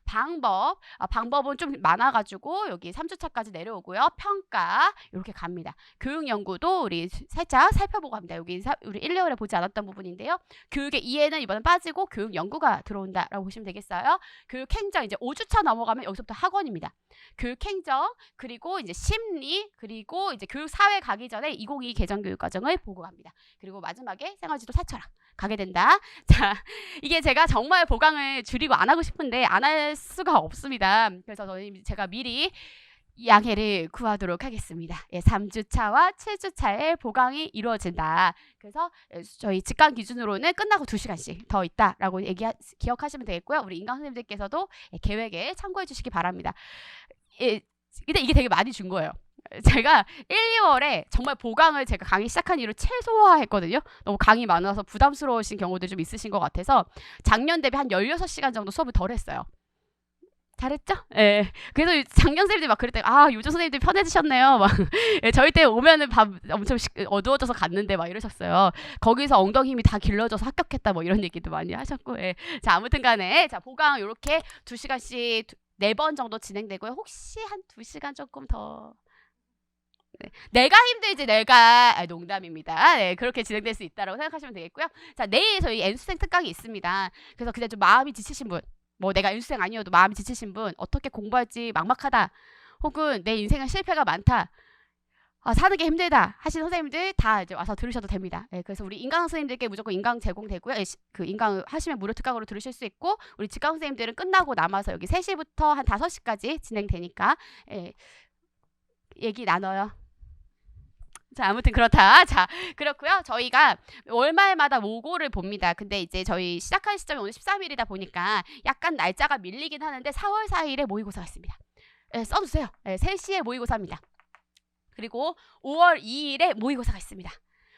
방법은 좀 많아가지고 여기 3주차까지 내려오고요. 평가 이렇게 갑니다. 교육연구도 우리 살짝 살펴보고 합니다. 여기 우리 1, 2월에 보지 않았던 부분인데요. 교육의 이해는 이번엔 빠지고 교육연구가 들어온다라고 보시면 되겠어요. 교육행정 이제 5주차 넘어가면 여기서부터 학원입니다. 교육행정 그리고 이제 심리 그리고 이제 교육사회 가기 전에 2022 개정교육과정을 보고 갑니다. 그리고 마지막에 생활지도 사철학 가게 된다. 자, 이게 제가 정말 보강을 줄이고 안 하고 싶은데 안 할 수가 없습니다. 그래서 제가 미리 양해를 구하도록 하겠습니다. 예, 3주차와 7주차의 보강이 이루어진다. 그래서 저희 직강 기준으로는 끝나고 2시간씩 더 있다라고 기억하시면 되겠고요. 우리 인강 선생님들께서도 계획에 참고해 주시기 바랍니다. 예, 근데 이게 되게 많이 준 거예요. 제가 1, 2월에 정말 보강을 제가 강의 시작한 이후로 최소화했거든요. 너무 강의 많아서 부담스러우신 경우도 좀 있으신 것 같아서 작년 대비 한 16시간 정도 수업을 덜 했어요. 잘했죠? 예. 그래서 작년 선생님들이 막 그랬대요. 아, 요즘 선생님들이 편해지셨네요. 막 예, 저희 때 오면은 밤 엄청 어두워져서 갔는데 막 이러셨어요. 거기서 엉덩이 힘이 다 길러져서 합격했다 뭐 이런 얘기도 많이 하셨고. 예. 자, 아무튼 간에 자, 보강 요렇게 2시간씩 4번 정도 진행되고요. 혹시 한 2시간 조금 더 네. 내가 힘들지 내가 농담입니다. 네, 그렇게 진행될 수 있다라고 생각하시면 되겠고요. 자, 내일 저희 N수생 특강이 있습니다. 그래서 그냥 좀 마음이 지치신 분, 뭐 내가 N수생 아니어도 마음이 지치신 분, 어떻게 공부할지 막막하다, 혹은 내 인생은 실패가 많다, 사는 게 힘들다 하시는 선생님들 다 이제 와서 들으셔도 됩니다. 네, 그래서 우리 인강 선생님들께 무조건 인강 제공되고요. 그 인강 하시면 무료 특강으로 들으실 수 있고, 우리 직강 선생님들은 끝나고 남아서 여기 3시부터 한 5시까지 진행되니까 얘기 나눠요. 자, 아무튼 그렇다. 자, 그렇고요. 저희가 월말마다 모고를 봅니다. 근데 이제 저희 시작한 시점이 오늘 13일이다 보니까 약간 날짜가 밀리긴 하는데 4월 4일에 모의고사가 있습니다. 써주세요. 3시에 모의고사입니다. 그리고 5월 2일에 모의고사가 있습니다.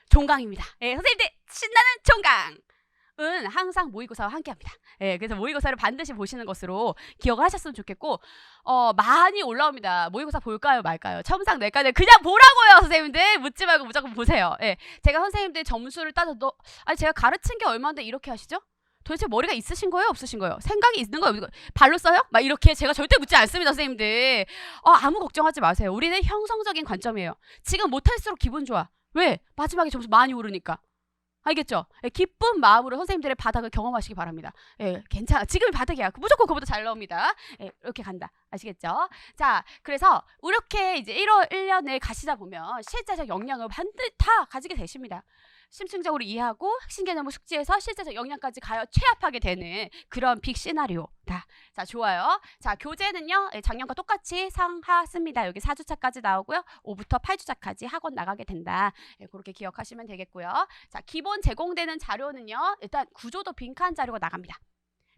종강입니다. 선생님들 신나는 종강! 은 항상 모의고사와 함께합니다. 그래서 모의고사를 반드시 보시는 것으로 기억을 하셨으면 좋겠고, 많이 올라옵니다. 모의고사 볼까요 말까요? 첨상낼까요? 그냥 보라고요. 선생님들 묻지 말고 무조건 보세요. 제가 선생님들 점수를 따져도 아니 제가 가르친 게 얼마인데 이렇게 하시죠? 도대체 머리가 있으신 거예요? 없으신 거예요? 생각이 있는 거예요? 없는 거예요? 발로 써요? 막 이렇게 제가 절대 묻지 않습니다. 선생님들 아무 걱정하지 마세요. 우리는 형성적인 관점이에요. 지금 못할수록 기분 좋아. 왜? 마지막에 점수 많이 오르니까. 알겠죠? 기쁜 마음으로 선생님들의 바닥을 경험하시기 바랍니다. 괜찮아. 지금이 바닥이야. 무조건 그보다 잘 나옵니다. 이렇게 간다. 아시겠죠? 자, 그래서 이렇게 이제 1년을 가시다 보면 실제적 역량을 반드시 다 가지게 되십니다. 심층적으로 이해하고 핵심 개념을 숙지해서 실제적 역량까지 가요 취합하게 되는 그런 빅 시나리오다. 자, 좋아요. 자, 교재는요. 작년과 똑같이 상하 씁니다. 여기 4주차까지 나오고요. 5부터 8주차까지 학원 나가게 된다. 그렇게 기억하시면 되겠고요. 자, 기본 제공되는 자료는요. 일단 구조도 빈칸 자료가 나갑니다.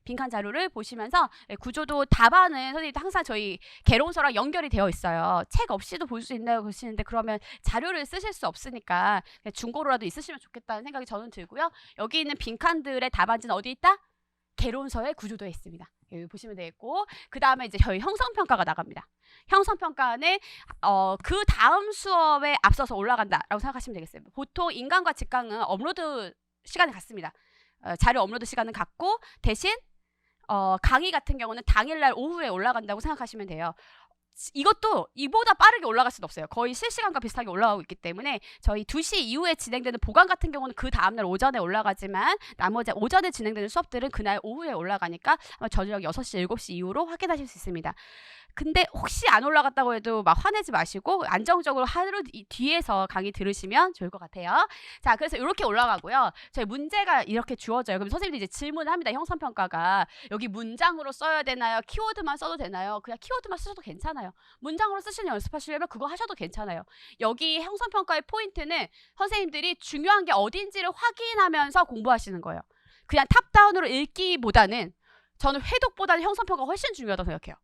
빈칸 자료를 보시면서 구조도 답안은 선생님도 항상 저희 개론서랑 연결이 되어 있어요. 책 없이도 볼 수 있나요? 그러시는데 그러면 자료를 쓰실 수 없으니까 중고로라도 있으시면 좋겠다는 생각이 저는 들고요. 여기 있는 빈칸들의 답안지는 어디 있다? 개론서에 구조도에 있습니다. 여기 보시면 되겠고, 그 다음에 이제 저희 형성평가가 나갑니다. 형성평가는 그 다음 수업에 앞서서 올라간다라고 생각하시면 되겠어요. 보통 인강과 직강은 업로드 시간이 같습니다. 자료 업로드 시간은 같고, 대신 강의 같은 경우는 당일날 오후에 올라간다고 생각하시면 돼요. 이것도 이보다 빠르게 올라갈 수는 없어요. 거의 실시간과 비슷하게 올라가고 있기 때문에 저희 2시 이후에 진행되는 보강 같은 경우는 그 다음날 오전에 올라가지만 나머지 오전에 진행되는 수업들은 그날 오후에 올라가니까 아마 저녁 6시, 7시 이후로 확인하실 수 있습니다. 근데 혹시 안 올라갔다고 해도 막 화내지 마시고 안정적으로 하루 뒤에서 강의 들으시면 좋을 것 같아요. 자, 그래서 이렇게 올라가고요. 저희 문제가 이렇게 주어져요. 그럼 선생님들이 이제 질문을 합니다. 형성평가가 여기 문장으로 써야 되나요? 키워드만 써도 되나요? 그냥 키워드만 쓰셔도 괜찮아요. 문장으로 쓰시는 연습하시려면 그거 하셔도 괜찮아요. 여기 형성평가의 포인트는 선생님들이 중요한 게 어딘지를 확인하면서 공부하시는 거예요. 그냥 탑다운으로 읽기보다는 저는 회독보다는 형성평가가 훨씬 중요하다고 생각해요.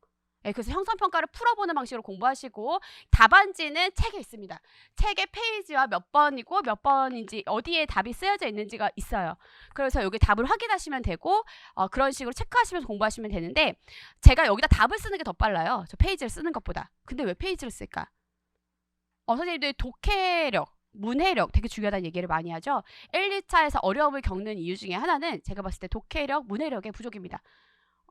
그래서 형성평가를 풀어보는 방식으로 공부하시고, 답안지는 책에 있습니다. 책의 페이지와 몇 번이고 몇 번인지 어디에 답이 쓰여져 있는지가 있어요. 그래서 여기 답을 확인하시면 되고, 그런 식으로 체크하시면서 공부하시면 되는데, 제가 여기다 답을 쓰는 게 더 빨라요. 저 페이지를 쓰는 것보다. 근데 왜 페이지를 쓸까? 선생님들 독해력, 문해력 되게 중요하다는 얘기를 많이 하죠. 1, 2차에서 어려움을 겪는 이유 중에 하나는 제가 봤을 때 독해력, 문해력의 부족입니다.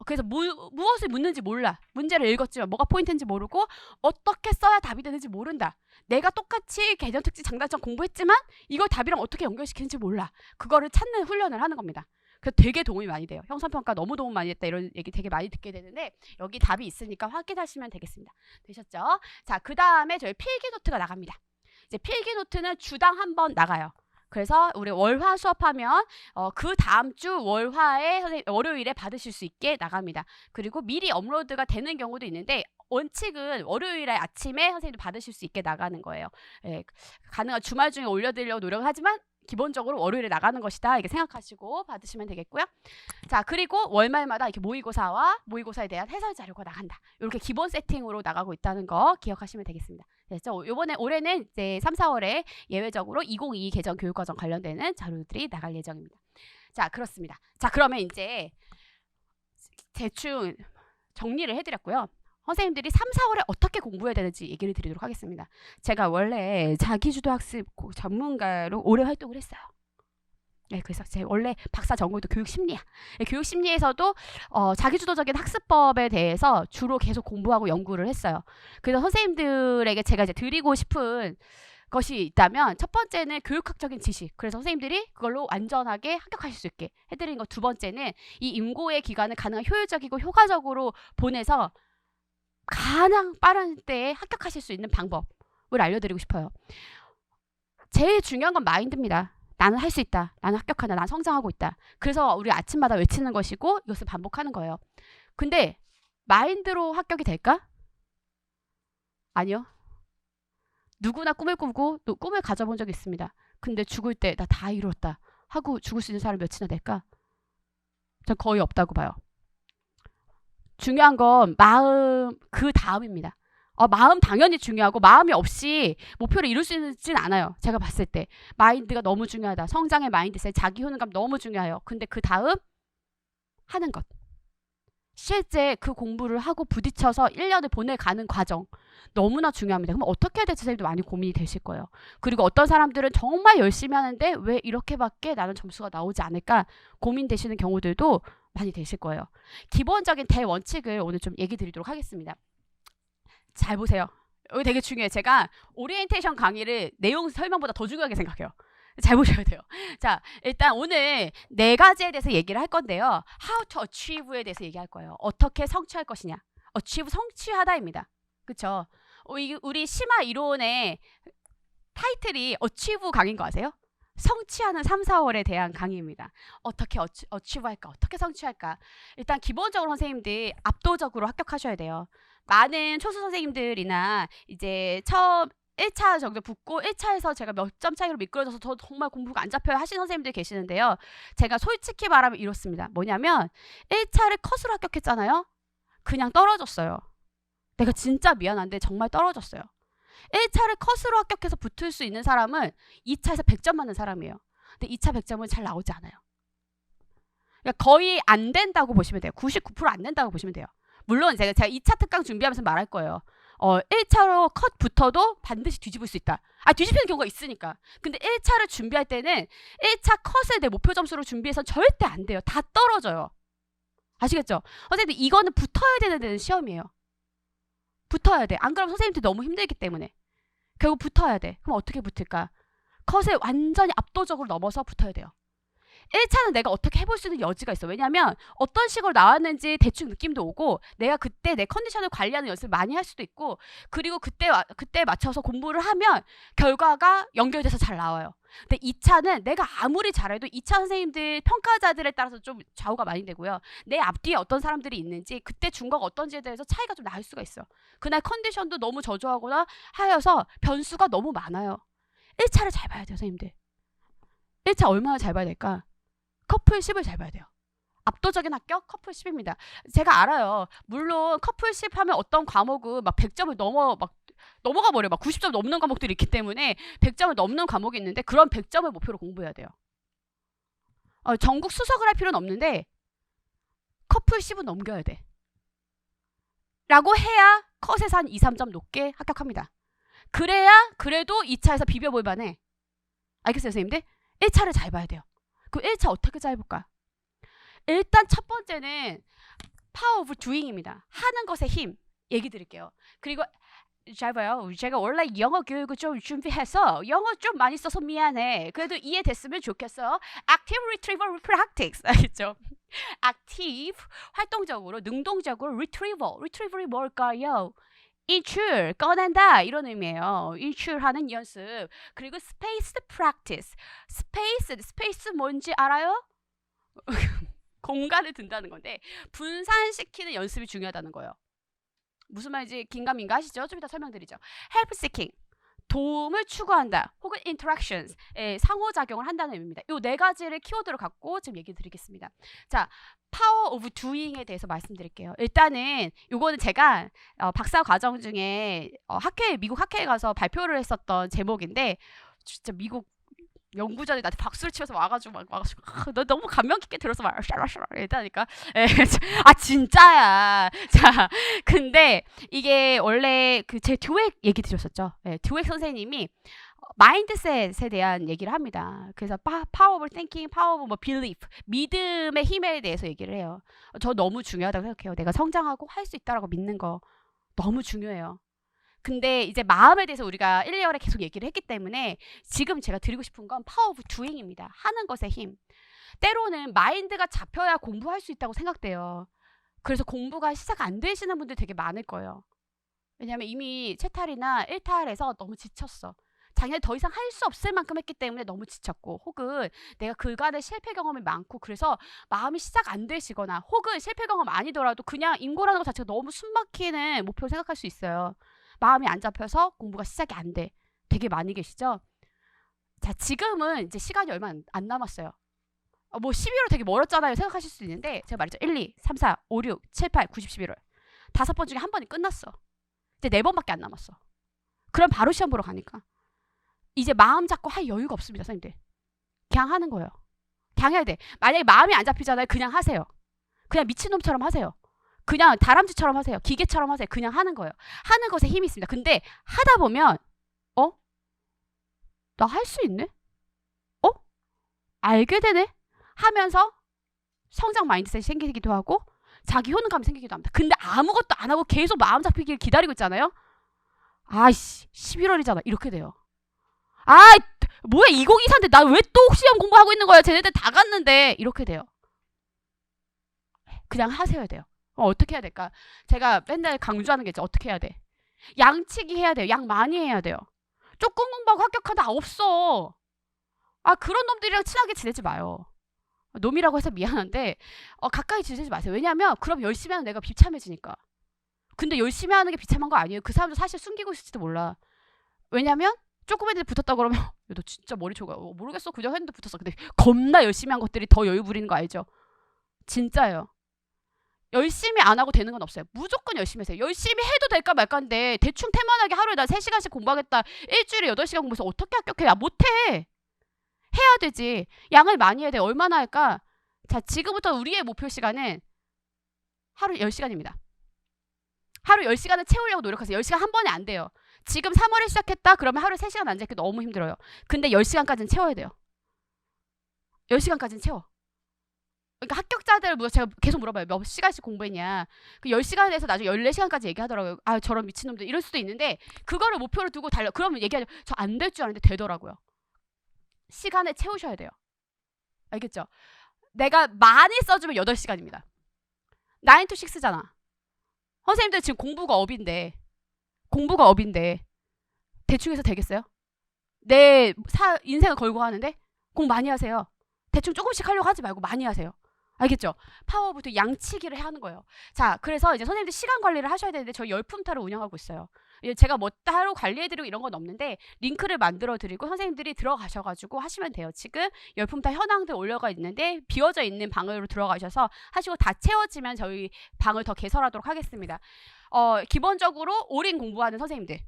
그래서 무엇을 묻는지 몰라. 문제를 읽었지만 뭐가 포인트인지 모르고 어떻게 써야 답이 되는지 모른다. 내가 똑같이 개념 특징 장단점 공부했지만 이걸 답이랑 어떻게 연결시키는지 몰라. 그거를 찾는 훈련을 하는 겁니다. 그래서 되게 도움이 많이 돼요. 형성평가 너무 도움 많이 됐다 이런 얘기 되게 많이 듣게 되는데 여기 답이 있으니까 확인하시면 되겠습니다. 되셨죠? 자, 그 다음에 저희 필기노트가 나갑니다. 이제 필기노트는 주당 한 번 나가요. 그래서 우리 월화 수업하면 그 다음 주 월화에 월요일에 받으실 수 있게 나갑니다. 그리고 미리 업로드가 되는 경우도 있는데 원칙은 월요일에 아침에 선생님도 받으실 수 있게 나가는 거예요. 가능한 주말 중에 올려드리려고 노력하지만 기본적으로 월요일에 나가는 것이다. 이렇게 생각하시고 받으시면 되겠고요. 자, 그리고 월말마다 이렇게 모의고사와 모의고사에 대한 해설 자료가 나간다. 이렇게 기본 세팅으로 나가고 있다는 거 기억하시면 되겠습니다. 됐죠? 요번에 올해는 이제 3, 4월에 예외적으로 2022 개정 교육과정 관련되는 자료들이 나갈 예정입니다. 자, 그렇습니다. 자, 그러면 이제 대충 정리를 해드렸고요. 선생님들이 3, 4월에 어떻게 공부해야 되는지 얘기를 드리도록 하겠습니다. 제가 원래 자기주도 학습 전문가로 오래 활동을 했어요. 네, 그래서 제 원래 박사 전공도 교육심리야. 네, 교육심리에서도 자기주도적인 학습법에 대해서 주로 계속 공부하고 연구를 했어요. 그래서 선생님들에게 제가 이제 드리고 싶은 것이 있다면 첫 번째는 교육학적인 지식. 그래서 선생님들이 그걸로 완전하게 합격하실 수 있게 해드리는 것. 두 번째는 이 임고의 기간을 가능한 효율적이고 효과적으로 보내서 가장 빠른 때에 합격하실 수 있는 방법을 알려드리고 싶어요. 제일 중요한 건 마인드입니다. 나는 할 수 있다. 나는 합격한다. 나는 성장하고 있다. 그래서 우리 아침마다 외치는 것이고 이것을 반복하는 거예요. 근데 마인드로 합격이 될까? 아니요. 누구나 꿈을 꾸고 또 꿈을 가져본 적이 있습니다. 근데 죽을 때 나 다 이뤘다 하고 죽을 수 있는 사람 몇이나 될까? 전 거의 없다고 봐요. 중요한 건 마음 그 다음입니다. 마음 당연히 중요하고 마음이 없이 목표를 이룰 수 있진 않아요. 제가 봤을 때 마인드가 너무 중요하다. 성장의 마인드셋, 자기 효능감 너무 중요해요. 근데 그 다음 하는 것. 실제 그 공부를 하고 부딪혀서 1년을 보내가는 과정 너무나 중요합니다. 그럼 어떻게 해야 될지 선생님도 많이 고민이 되실 거예요. 그리고 어떤 사람들은 정말 열심히 하는데 왜 이렇게밖에 나는 점수가 나오지 않을까 고민되시는 경우들도 많이 되실 거예요. 기본적인 대원칙을 오늘 좀 얘기 드리도록 하겠습니다. 잘 보세요. 여기 되게 중요해요. 제가 오리엔테이션 강의를 내용 설명보다 더 중요하게 생각해요. 잘 보셔야 돼요. 자, 일단 오늘 4가지에 대해서 얘기를 할 건데요. How to achieve에 대해서 얘기할 거예요. 어떻게 성취할 것이냐. achieve, 성취하다입니다. 그쵸? 우리 심화 이론의 타이틀이 achieve 강의인 거 아세요? 성취하는 3, 4월에 대한 강의입니다. 어떻게 achieve할까? 어떻게 성취할까? 일단 기본적으로 선생님들 압도적으로 합격하셔야 돼요. 많은 초수 선생님들이나 이제 처음 1차 정도 붙고 1차에서 제가 몇 점 차이로 미끄러져서 저 정말 공부가 안 잡혀요 하시는 선생님들 계시는데요. 제가 솔직히 말하면 이렇습니다. 뭐냐면 1차를 컷으로 합격했잖아요. 그냥 떨어졌어요. 내가 진짜 미안한데 정말 떨어졌어요. 1차를 컷으로 합격해서 붙을 수 있는 사람은 2차에서 100점 맞는 사람이에요. 근데 2차 100점은 잘 나오지 않아요. 그러니까 거의 안 된다고 보시면 돼요. 99% 안 된다고 보시면 돼요. 물론 제가 2차 특강 준비하면서 말할 거예요. 1차로 컷 붙어도 반드시 뒤집을 수 있다. 뒤집히는 경우가 있으니까. 근데 1차를 준비할 때는 1차 컷을 내 목표 점수로 준비해서 절대 안 돼요. 다 떨어져요. 아시겠죠? 선생님들 이거는 붙어야 되는 시험이에요. 붙어야 돼. 안 그러면 선생님들 너무 힘들기 때문에. 결국 붙어야 돼. 그럼 어떻게 붙을까? 컷을 완전히 압도적으로 넘어서 붙어야 돼요. 1차는 내가 어떻게 해볼 수 있는 여지가 있어. 왜냐면 어떤 식으로 나왔는지 대충 느낌도 오고 내가 그때 내 컨디션을 관리하는 연습을 많이 할 수도 있고 그리고 그때 맞춰서 공부를 하면 결과가 연결돼서 잘 나와요. 근데 2차는 내가 아무리 잘해도 2차 선생님들 평가자들에 따라서 좀 좌우가 많이 되고요. 내 앞뒤에 어떤 사람들이 있는지 그때 준 거가 어떤지에 대해서 차이가 좀 날 수가 있어. 그날 컨디션도 너무 저조하거나 하여서 변수가 너무 많아요. 1차를 잘 봐야 돼요, 선생님들. 1차 얼마나 잘 봐야 될까? 커플 10을 잘 봐야 돼요. 압도적인 합격 커플 10입니다. 제가 알아요. 물론 커플 10 하면 어떤 과목은 막 100점을 넘어가 버려. 막 90점 넘는 과목들이 있기 때문에 100점을 넘는 과목이 있는데 그런 100점을 목표로 공부해야 돼요. 전국 수석을 할 필요는 없는데 커플 10은 넘겨야 돼. 라고 해야 컷에서 한 2, 3점 높게 합격합니다. 그래야 그래도 2차에서 비벼볼 만해. 알겠어요, 선생님들? 1차를 잘 봐야 돼요. 그 1차 어떻게 잘 볼까? 일단 첫 번째는 power of doing입니다. 하는 것의 힘 얘기 드릴게요. 그리고 잘 봐요. 제가 원래 영어 교육을 좀 준비해서 영어 좀 많이 써서 미안해. 그래도 이해됐으면 좋겠어요. Active retrieval practice. 알겠죠? Active, 활동적으로, 능동적으로 retrieval. retrieval이 뭘까요? 인출, 꺼낸다 이런 의미예요. 인출하는 연습. 그리고 spaced practice. 스페이스 뭔지 알아요? 공간을 둔다는 건데 분산시키는 연습이 중요하다는 거예요. 무슨 말인지 긴가민가 하시죠? 좀 이따 설명드리죠. help seeking. 도움을 추구한다. 혹은 interactions, 상호작용을 한다는 의미입니다. 이 네 가지를 키워드로 갖고 지금 얘기 드리겠습니다. 자, power of doing에 대해서 말씀드릴게요. 일단은 이거는 제가 박사 과정 중에 미국 학회에 가서 발표를 했었던 제목인데 진짜 미국 연구자들이 나한테 박수를 치면서 와가지고 너 너무 감명 깊게 들어서 막 샤라샤라 이랬다니까. 아 진짜야. 자, 근데 이게 원래 그 제 듀액 얘기 드렸었죠. 듀액 선생님이 마인드셋에 대한 얘기를 합니다. 그래서 파워블 띵킹, 파워블 뭐 빌리프, 믿음의 힘에 대해서 얘기를 해요. 저 너무 중요하다고 생각해요. 내가 성장하고 할 수 있다라고 믿는 거 너무 중요해요. 근데 이제 마음에 대해서 우리가 1, 2월에 계속 얘기를 했기 때문에 지금 제가 드리고 싶은 건 파워 오브 두잉입니다. 하는 것의 힘. 때로는 마인드가 잡혀야 공부할 수 있다고 생각돼요. 그래서 공부가 시작 안 되시는 분들 되게 많을 거예요. 왜냐하면 이미 채탈이나 1탈에서 너무 지쳤어. 작년에 더 이상 할 수 없을 만큼 했기 때문에 너무 지쳤고, 혹은 내가 그간의 실패 경험이 많고 그래서 마음이 시작 안 되시거나, 혹은 실패 경험 아니더라도 그냥 인고라는 것 자체가 너무 숨막히는 목표를 생각할 수 있어요. 마음이 안 잡혀서 공부가 시작이 안 돼. 되게 많이 계시죠? 자, 지금은 이제 시간이 얼마 안 남았어요. 뭐 12월 되게 멀었잖아요. 생각하실 수 있는데 제가 말했죠. 1, 2, 3, 4, 5, 6, 7, 8, 9, 10, 11월. 5번 중에 한 번이 끝났어. 이제 4번밖에 안 남았어. 그럼 바로 시험 보러 가니까. 이제 마음 잡고 할 여유가 없습니다, 선생님들. 그냥 하는 거예요. 그냥 해야 돼. 만약에 마음이 안 잡히잖아요. 그냥 하세요. 그냥 미친놈처럼 하세요. 그냥 다람쥐처럼 하세요. 기계처럼 하세요. 그냥 하는 거예요. 하는 것에 힘이 있습니다. 근데 하다 보면 나 할 수 있네? 알게 되네? 하면서 성장 마인드셋이 생기기도 하고 자기 효능감이 생기기도 합니다. 근데 아무것도 안 하고 계속 마음 잡히기를 기다리고 있잖아요. 아이씨 11월이잖아. 이렇게 돼요. 아 뭐야 2024인데 나 왜 또 시험 공부하고 있는 거야. 쟤네들 다 갔는데. 이렇게 돼요. 그냥 하셔야 돼요. 어떻게 해야 될까? 제가 맨날 강조하는 게 있죠. 어떻게 해야 돼? 양치기 해야 돼요. 양 많이 해야 돼요. 조금 공부하고 합격하다 없어. 그런 놈들이랑 친하게 지내지 마요. 놈이라고 해서 미안한데 가까이 지내지 마세요. 왜냐하면 그럼 열심히 하는 내가 비참해지니까. 근데 열심히 하는 게 비참한 거 아니에요. 그 사람도 사실 숨기고 있을지도 몰라. 왜냐면 조금 애들 붙었다 그러면 너 진짜 머리 좋아. 모르겠어. 그냥 했는데 붙었어. 근데 겁나 열심히 한 것들이 더 여유 부리는 거 알죠? 진짜예요. 열심히 안 하고 되는 건 없어요. 무조건 열심히 하세요. 열심히 해도 될까 말까인데 대충 태만하게 하루에 나 3시간씩 공부하겠다. 일주일에 8시간 공부해서 어떻게 합격해? 못해. 해야 되지. 양을 많이 해야 돼. 얼마나 할까? 자, 지금부터 우리의 목표 시간은 하루 10시간입니다. 하루 10시간을 채우려고 노력하세요. 10시간 한 번에 안 돼요. 지금 3월에 시작했다? 그러면 하루 3시간 안 잡기 너무 힘들어요. 근데 10시간까지는 채워야 돼요. 10시간까지는 채워. 그러니까 합격자들 제가 계속 물어봐요. 몇 시간씩 공부했냐. 그 10시간에서 나중에 14시간까지 얘기하더라고요. 저런 미친놈들 이럴 수도 있는데 그거를 목표로 두고 달려. 그러면 얘기하죠. 저 안 될 줄 알았는데 되더라고요. 시간을 채우셔야 돼요. 알겠죠? 내가 많이 써주면 8시간입니다. 9 to 6잖아. 선생님들 지금 공부가 업인데 대충 해서 되겠어요? 내 인생을 걸고 하는데 공부 많이 하세요. 대충 조금씩 하려고 하지 말고 많이 하세요. 알겠죠? 파워부터 양치기를 하는 거예요. 자, 그래서 이제 선생님들 시간 관리를 하셔야 되는데 저희 열품타를 운영하고 있어요. 제가 뭐 따로 관리해드리고 이런 건 없는데 링크를 만들어드리고 선생님들이 들어가셔가지고 하시면 돼요. 지금 열품타 현황들 올려가 있는데 비워져 있는 방으로 들어가셔서 하시고 다 채워지면 저희 방을 더 개설하도록 하겠습니다. 기본적으로 올인 공부하는 선생님들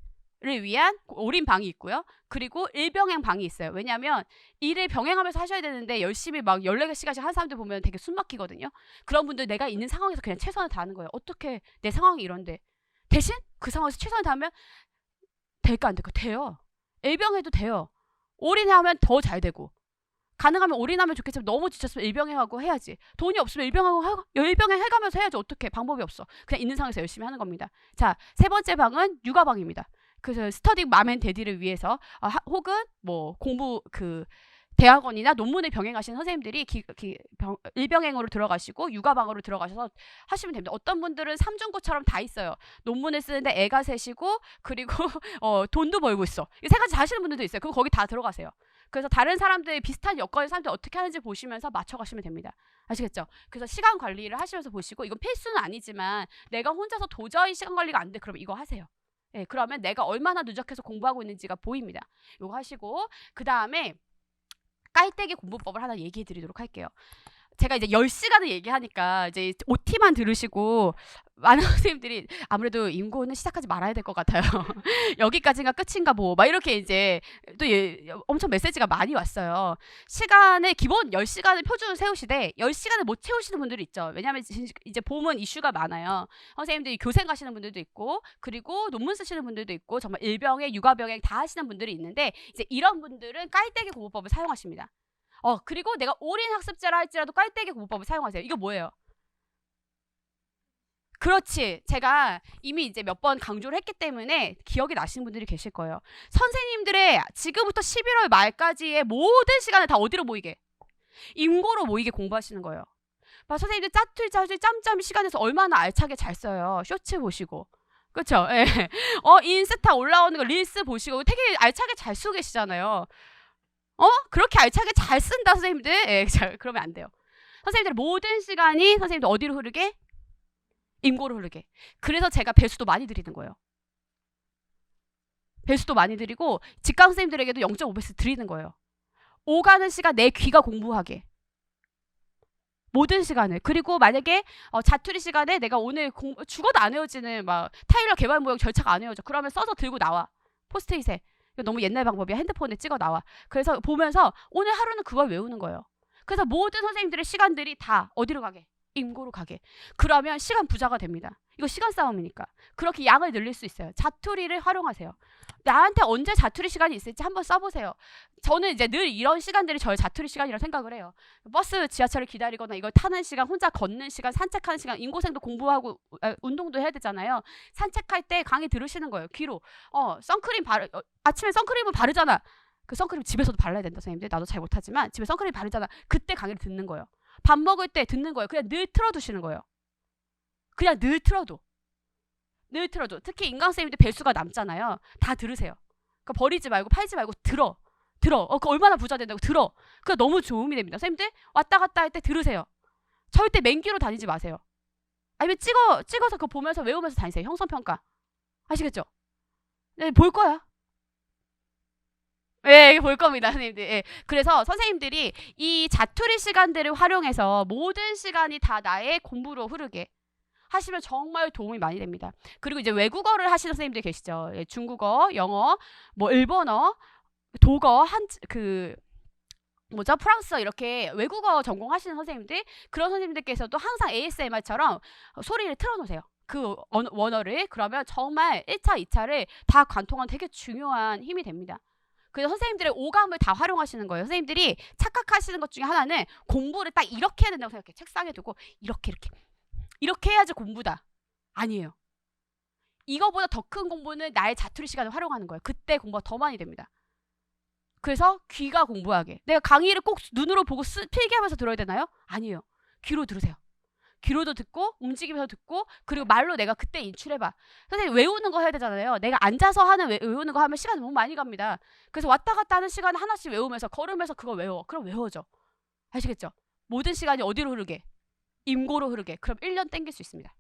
를 위한 올인 방이 있고요. 그리고 일병행 방이 있어요. 왜냐하면 일을 병행하면서 하셔야 되는데 열심히 막 14시간씩 하는 사람들 보면 되게 숨 막히거든요. 그런 분들 내가 있는 상황에서 그냥 최선을 다하는 거예요. 어떻게 내 상황이 이런데 대신 그 상황에서 최선을 다하면 될까 안 될까? 돼요. 일병해도 돼요. 올인하면 더 잘 되고 가능하면 올인하면 좋겠지만 너무 지쳤으면 일병행하고 해야지. 돈이 없으면 일병행 해가면서 해야지. 어떻게 방법이 없어. 그냥 있는 상황에서 열심히 하는 겁니다. 자, 3번째 방은 육아방입니다. 그래서 스터디 맘앤데디를 위해서 혹은 뭐 공부 대학원이나 논문을 병행하시는 선생님들이 일병행으로 들어가시고 육아방으로 들어가셔서 하시면 됩니다. 어떤 분들은 삼중고처럼 다 있어요. 논문을 쓰는데 애가 셋이고 그리고 돈도 벌고 있어. 이 3가지 다 하시는 분들도 있어요. 그럼 거기 다 들어가세요. 그래서 다른 사람들 비슷한 여건의 사람들 어떻게 하는지 보시면서 맞춰가시면 됩니다. 아시겠죠? 그래서 시간 관리를 하시면서 보시고 이건 필수는 아니지만 내가 혼자서 도저히 시간 관리가 안 돼. 그럼 이거 하세요. 예, 그러면 내가 얼마나 누적해서 공부하고 있는지가 보입니다. 요거 하시고 그 다음에 깔때기 공부법을 하나 얘기해 드리도록 할게요. 제가 이제 10시간을 얘기하니까 이제 OT만 들으시고 많은 선생님들이 아무래도 인고는 시작하지 말아야 될 것 같아요. 여기까지가 끝인가 뭐 막 이렇게 이제 또 엄청 메시지가 많이 왔어요. 시간을 기본 10시간을 표준을 세우시되 10시간을 못 채우시는 분들이 있죠. 왜냐하면 이제 봄은 이슈가 많아요. 선생님들이 교생 가시는 분들도 있고 그리고 논문 쓰시는 분들도 있고 정말 일병행, 육아병행 다 하시는 분들이 있는데 이제 이런 분들은 깔때기 공부법을 사용하십니다. 그리고 내가 올인 학습제라 할지라도 깔때기 공부법을 사용하세요. 이거 뭐예요? 그렇지. 제가 이미 이제 몇 번 강조를 했기 때문에 기억이 나시는 분들이 계실 거예요. 선생님들의 지금부터 11월 말까지의 모든 시간을 다 어디로 모이게? 임고로 모이게 공부하시는 거예요. 선생님들 짜투리 짬짬이 시간에서 얼마나 알차게 잘 써요. 쇼츠 보시고. 그렇죠? 예. 인스타 올라오는 거 릴스 보시고 되게 알차게 잘 쓰고 계시잖아요. 그렇게 알차게 잘 쓴다 선생님들. 예, 그러면 안 돼요. 선생님들 모든 시간이 선생님들 어디로 흐르게? 임고로 흐르게. 그래서 제가 배수도 많이 드리는 거예요. 배수도 많이 드리고 직강 선생님들에게도 0.5배수 드리는 거예요. 오가는 시간 내 귀가 공부하게. 모든 시간을. 그리고 만약에 자투리 시간에 내가 오늘 죽어도 안 외워지는 막 타일러 개발 모형 절차가 안 외워져. 그러면 써서 들고 나와. 포스트잇에. 이거 너무 옛날 방법이야. 핸드폰에 찍어 나와. 그래서 보면서 오늘 하루는 그걸 외우는 거예요. 그래서 모든 선생님들의 시간들이 다 어디로 가게? 임고로 가게. 그러면 시간 부자가 됩니다. 이거 시간 싸움이니까. 그렇게 양을 늘릴 수 있어요. 자투리를 활용하세요. 나한테 언제 자투리 시간이 있을지 한번 써보세요. 저는 이제 늘 이런 시간들이 저의 자투리 시간이라고 생각을 해요. 버스, 지하철을 기다리거나 이걸 타는 시간, 혼자 걷는 시간, 산책하는 시간, 인고생도 공부하고 운동도 해야 되잖아요. 산책할 때 강의 들으시는 거예요. 귀로. 선크림 아침에 선크림을 바르잖아. 그 선크림 집에서도 발라야 된다 선생님들. 나도 잘 못하지만 집에 선크림 바르잖아. 그때 강의를 듣는 거예요. 밥 먹을 때 듣는 거예요. 그냥 늘 틀어두시는 거예요. 그냥 늘 틀어도. 특히 인강쌤인데 배수가 남잖아요. 다 들으세요. 그러니까 버리지 말고 팔지 말고 들어. 그 얼마나 부자 된다고 들어. 그게 너무 도움이 됩니다. 선생님들 왔다 갔다 할 때 들으세요. 절대 맨귀로 다니지 마세요. 아니면 찍어서 그거 보면서 외우면서 다니세요. 형성평가. 아시겠죠? 네, 볼 거야. 예, 볼 겁니다, 선생님들. 예. 그래서 선생님들이 이 자투리 시간들을 활용해서 모든 시간이 다 나의 공부로 흐르게 하시면 정말 도움이 많이 됩니다. 그리고 이제 외국어를 하시는 선생님들 계시죠. 예, 중국어, 영어, 뭐 일본어, 독어, 프랑스어 이렇게 외국어 전공하시는 선생님들, 그런 선생님들께서도 항상 ASMR처럼 소리를 틀어놓으세요. 그 원어를. 그러면 정말 1차, 2차를 다 관통하는 되게 중요한 힘이 됩니다. 그래서 선생님들의 오감을 다 활용하시는 거예요. 선생님들이 착각하시는 것 중에 하나는 공부를 딱 이렇게 해야 된다고 생각해요. 책상에 두고 이렇게 해야지 공부다. 아니에요. 이거보다 더 큰 공부는 나의 자투리 시간을 활용하는 거예요. 그때 공부가 더 많이 됩니다. 그래서 귀가 공부하게. 내가 강의를 꼭 눈으로 보고 필기하면서 들어야 되나요? 아니에요. 귀로 들으세요. 귀로도 듣고 움직이면서 듣고 그리고 말로 내가 그때 인출해봐. 선생님 외우는 거 해야 되잖아요. 내가 앉아서 외우는 거 하면 시간 너무 많이 갑니다. 그래서 왔다 갔다 하는 시간 하나씩 외우면서 걸으면서 그거 외워. 그럼 외워져. 아시겠죠? 모든 시간이 어디로 흐르게? 임고로 흐르게. 그럼 1년 땡길 수 있습니다.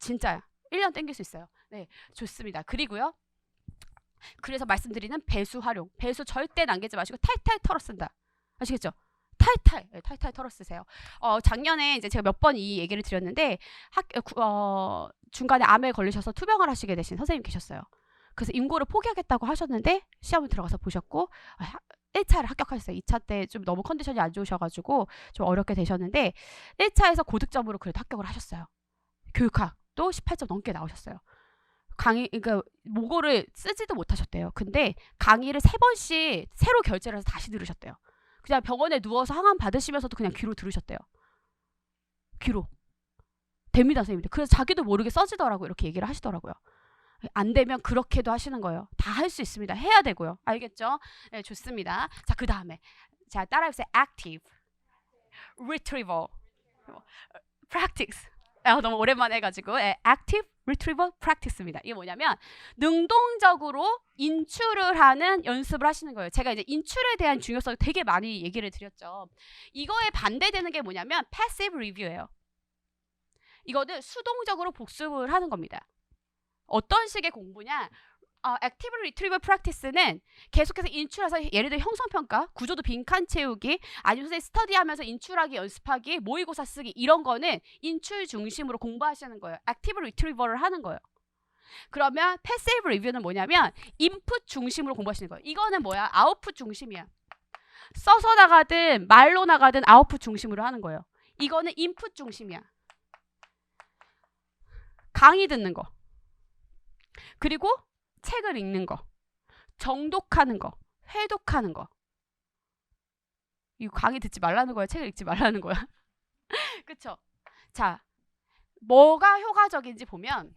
진짜야. 1년 땡길 수 있어요. 네, 좋습니다. 그리고요. 그래서 말씀드리는 배수 활용. 배수 절대 남기지 마시고 탈탈 털어 쓴다. 아시겠죠? 탈탈 털어 쓰세요. 작년에 이제 제가 몇 번 이 얘기를 드렸는데 중간에 암에 걸리셔서 투병을 하시게 되신 선생님 계셨어요. 그래서 임고를 포기하겠다고 하셨는데 시험을 들어가서 보셨고 1차를 합격하셨어요. 2차 때 좀 너무 컨디션이 안 좋으셔가지고 좀 어렵게 되셨는데 1차에서 고득점으로 그래도 합격을 하셨어요. 교육학도 18점 넘게 나오셨어요. 그러니까 모고를 쓰지도 못하셨대요. 근데 강의를 3번씩 새로 결제를 해서 다시 들으셨대요. 그냥 병원에 누워서 항암 받으시면서도 그냥 귀로 들으셨대요. 귀로. 됩니다, 선생님들. 그래서 자기도 모르게 써지더라고요. 이렇게 얘기를 하시더라고요. 안 되면 그렇게도 하시는 거예요. 다 할 수 있습니다. 해야 되고요. 알겠죠? 네, 좋습니다. 자, 그 다음에. 자, 따라해보세요. Active, Retrieval, Practice. 너무 오랜만에 해가지고 Active Retrieval Practice입니다. 이게 뭐냐면 능동적으로 인출을 하는 연습을 하시는 거예요. 제가 이제 인출에 대한 중요성을 되게 많이 얘기를 드렸죠. 이거에 반대되는 게 뭐냐면 Passive Review예요. 이거는 수동적으로 복습을 하는 겁니다. 어떤 식의 공부냐? 액티브 리트리버 프랙티스는 계속해서 인출해서 예를 들어 형성평가, 구조도 빈칸 채우기, 아니면 선생님 스터디하면서 인출하기, 연습하기, 모의고사 쓰기 이런 거는 인출 중심으로 공부하시는 거예요. 액티브 리트리버를 하는 거예요. 그러면 패시브 리뷰는 뭐냐면 인풋 중심으로 공부하시는 거예요. 이거는 뭐야? 아웃풋 중심이야. 써서 나가든 말로 나가든 아웃풋 중심으로 하는 거예요. 이거는 인풋 중심이야. 강의 듣는 거. 그리고 책을 읽는 거. 정독하는 거. 회독하는 거. 이거 강의 듣지 말라는 거야? 책을 읽지 말라는 거야? 그쵸? 자, 뭐가 효과적인지 보면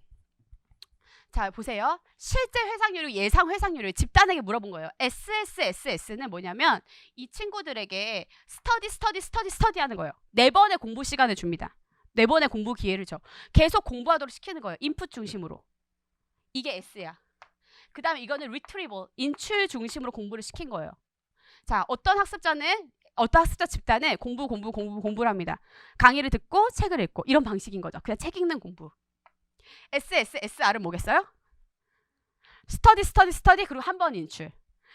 자, 보세요. 실제 회상률을 예상 회상률을 집단에게 물어본 거예요. SSSS는 뭐냐면 이 친구들에게 스터디 하는 거예요. 4번의 공부 시간을 줍니다. 4번의 공부 기회를 줘. 계속 공부하도록 시키는 거예요. 인풋 중심으로. 이게 S야. 그 다음에 이거는 retrieval, 인출 중심으로 공부를 시킨 거예요. 자, 어떤 학습자 집단은 공부를 합니다. 강의를 듣고 책을 읽고 이런 방식인 거죠. 그냥 책 읽는 공부. SSSR은 뭐겠어요? 스터디 그리고 한 번 인출.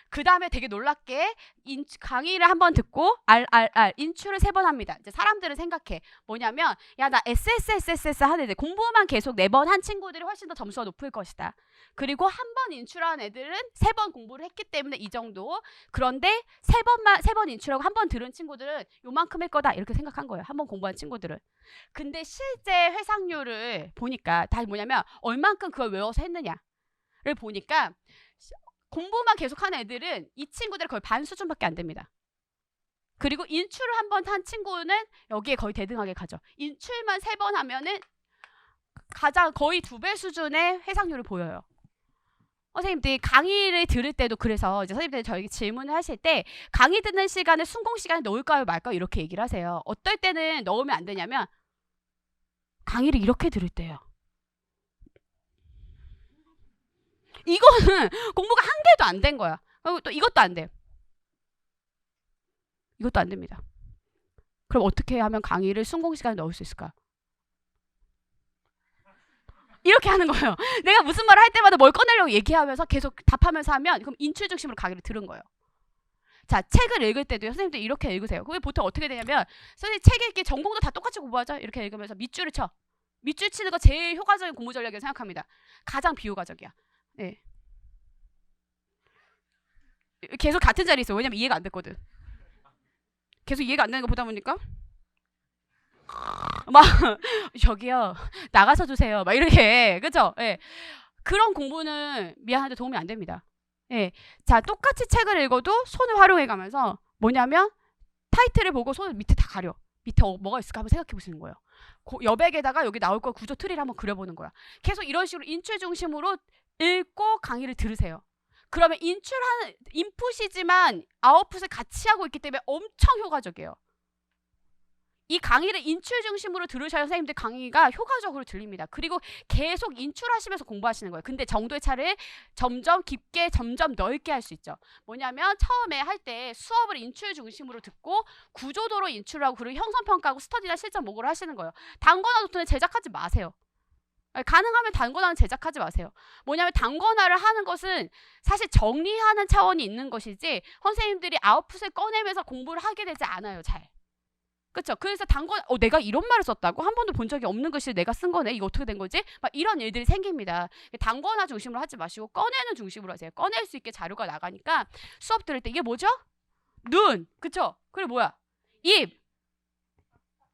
그 다음에 되게 놀랍게 강의를 한 번 듣고 인출을 3번 합니다. 이제 사람들은 생각해. 뭐냐면 야, 나 SSSS 하는데 공부만 계속 4번 한 친구들이 훨씬 더 점수가 높을 것이다. 그리고 한 번 인출한 애들은 3번 공부를 했기 때문에 이 정도. 그런데 3번 인출하고 한 번 들은 친구들은 요만큼일 거다. 이렇게 생각한 거예요. 한 번 공부한 친구들은. 근데 실제 회상률을 보니까 다 뭐냐면 얼만큼 그걸 외워서 했느냐를 보니까 공부만 계속하는 애들은 이 친구들은 거의 반 수준밖에 안 됩니다. 그리고 인출을 한 번 한 친구는 여기에 거의 대등하게 가죠. 인출만 3번 하면은 가장 거의 2배 수준의 회상률을 보여요. 선생님들이 강의를 들을 때도 그래서 이제 선생님들이 저에게 질문을 하실 때 강의 듣는 시간에 순공 시간에 넣을까요 말까요 이렇게 얘기를 하세요. 어떨 때는 넣으면 안 되냐면 강의를 이렇게 들을 때요. 이거는 공부가 한 개도 안 된 거야. 그리고 또 이것도 안 돼. 이것도 안 됩니다. 그럼 어떻게 하면 강의를 순공 시간에 넣을 수 있을까? 이렇게 하는 거예요. 내가 무슨 말을 할 때마다 뭘 꺼내려고 얘기하면서 계속 답하면서 하면 그럼 인출 중심으로 강의를 들은 거예요. 자, 책을 읽을 때도 선생님들 이렇게 읽으세요. 그게 보통 어떻게 되냐면 선생님 책 읽기 전공도 다 똑같이 공부하죠. 이렇게 읽으면서 밑줄을 쳐. 밑줄 치는 거 제일 효과적인 공부 전략이라고 생각합니다. 가장 비효과적이야. 네. 계속 같은 자리에 있어. 왜냐면 이해가 안 됐거든. 계속 이해가 안 되는 거 보다 보니까 막 저기요 나가서 주세요 막 이렇게 그죠? 예. 그런 공부는 미안한데 도움이 안 됩니다. 예. 자, 똑같이 책을 읽어도 손을 활용해 가면서 뭐냐면 타이틀을 보고 손을 밑에 다 가려. 밑에 뭐가 있을까 한번 생각해 보시는 거예요. 여백에다가 여기 나올 거 구조 트리를 한번 그려보는 거야. 계속 이런 식으로 인출 중심으로 읽고 강의를 들으세요. 그러면 인풋이지만 아웃풋을 같이 하고 있기 때문에 엄청 효과적이에요. 이 강의를 인출 중심으로 들으셔야 선생님들 강의가 효과적으로 들립니다. 그리고 계속 인출하시면서 공부하시는 거예요. 근데 정도의 차를 점점 깊게 점점 넓게 할 수 있죠. 뭐냐면 처음에 할 때 수업을 인출 중심으로 듣고 구조도로 인출하고 그리고 형성평가하고 스터디나 실전 모의고사를 하시는 거예요. 단권화 노트는 제작하지 마세요. 가능하면 단권화는 제작하지 마세요. 뭐냐면 단권화를 하는 것은 사실 정리하는 차원이 있는 것이지 선생님들이 아웃풋을 꺼내면서 공부를 하게 되지 않아요. 잘. 그렇죠? 그래서 내가 이런 말을 썼다고? 한 번도 본 적이 없는 글씨를 내가 쓴 거네? 이거 어떻게 된 거지? 막 이런 일들이 생깁니다. 단권화 중심으로 하지 마시고 꺼내는 중심으로 하세요. 꺼낼 수 있게 자료가 나가니까 수업 들을 때 이게 뭐죠? 눈! 그쵸? 그리고 뭐야? 입!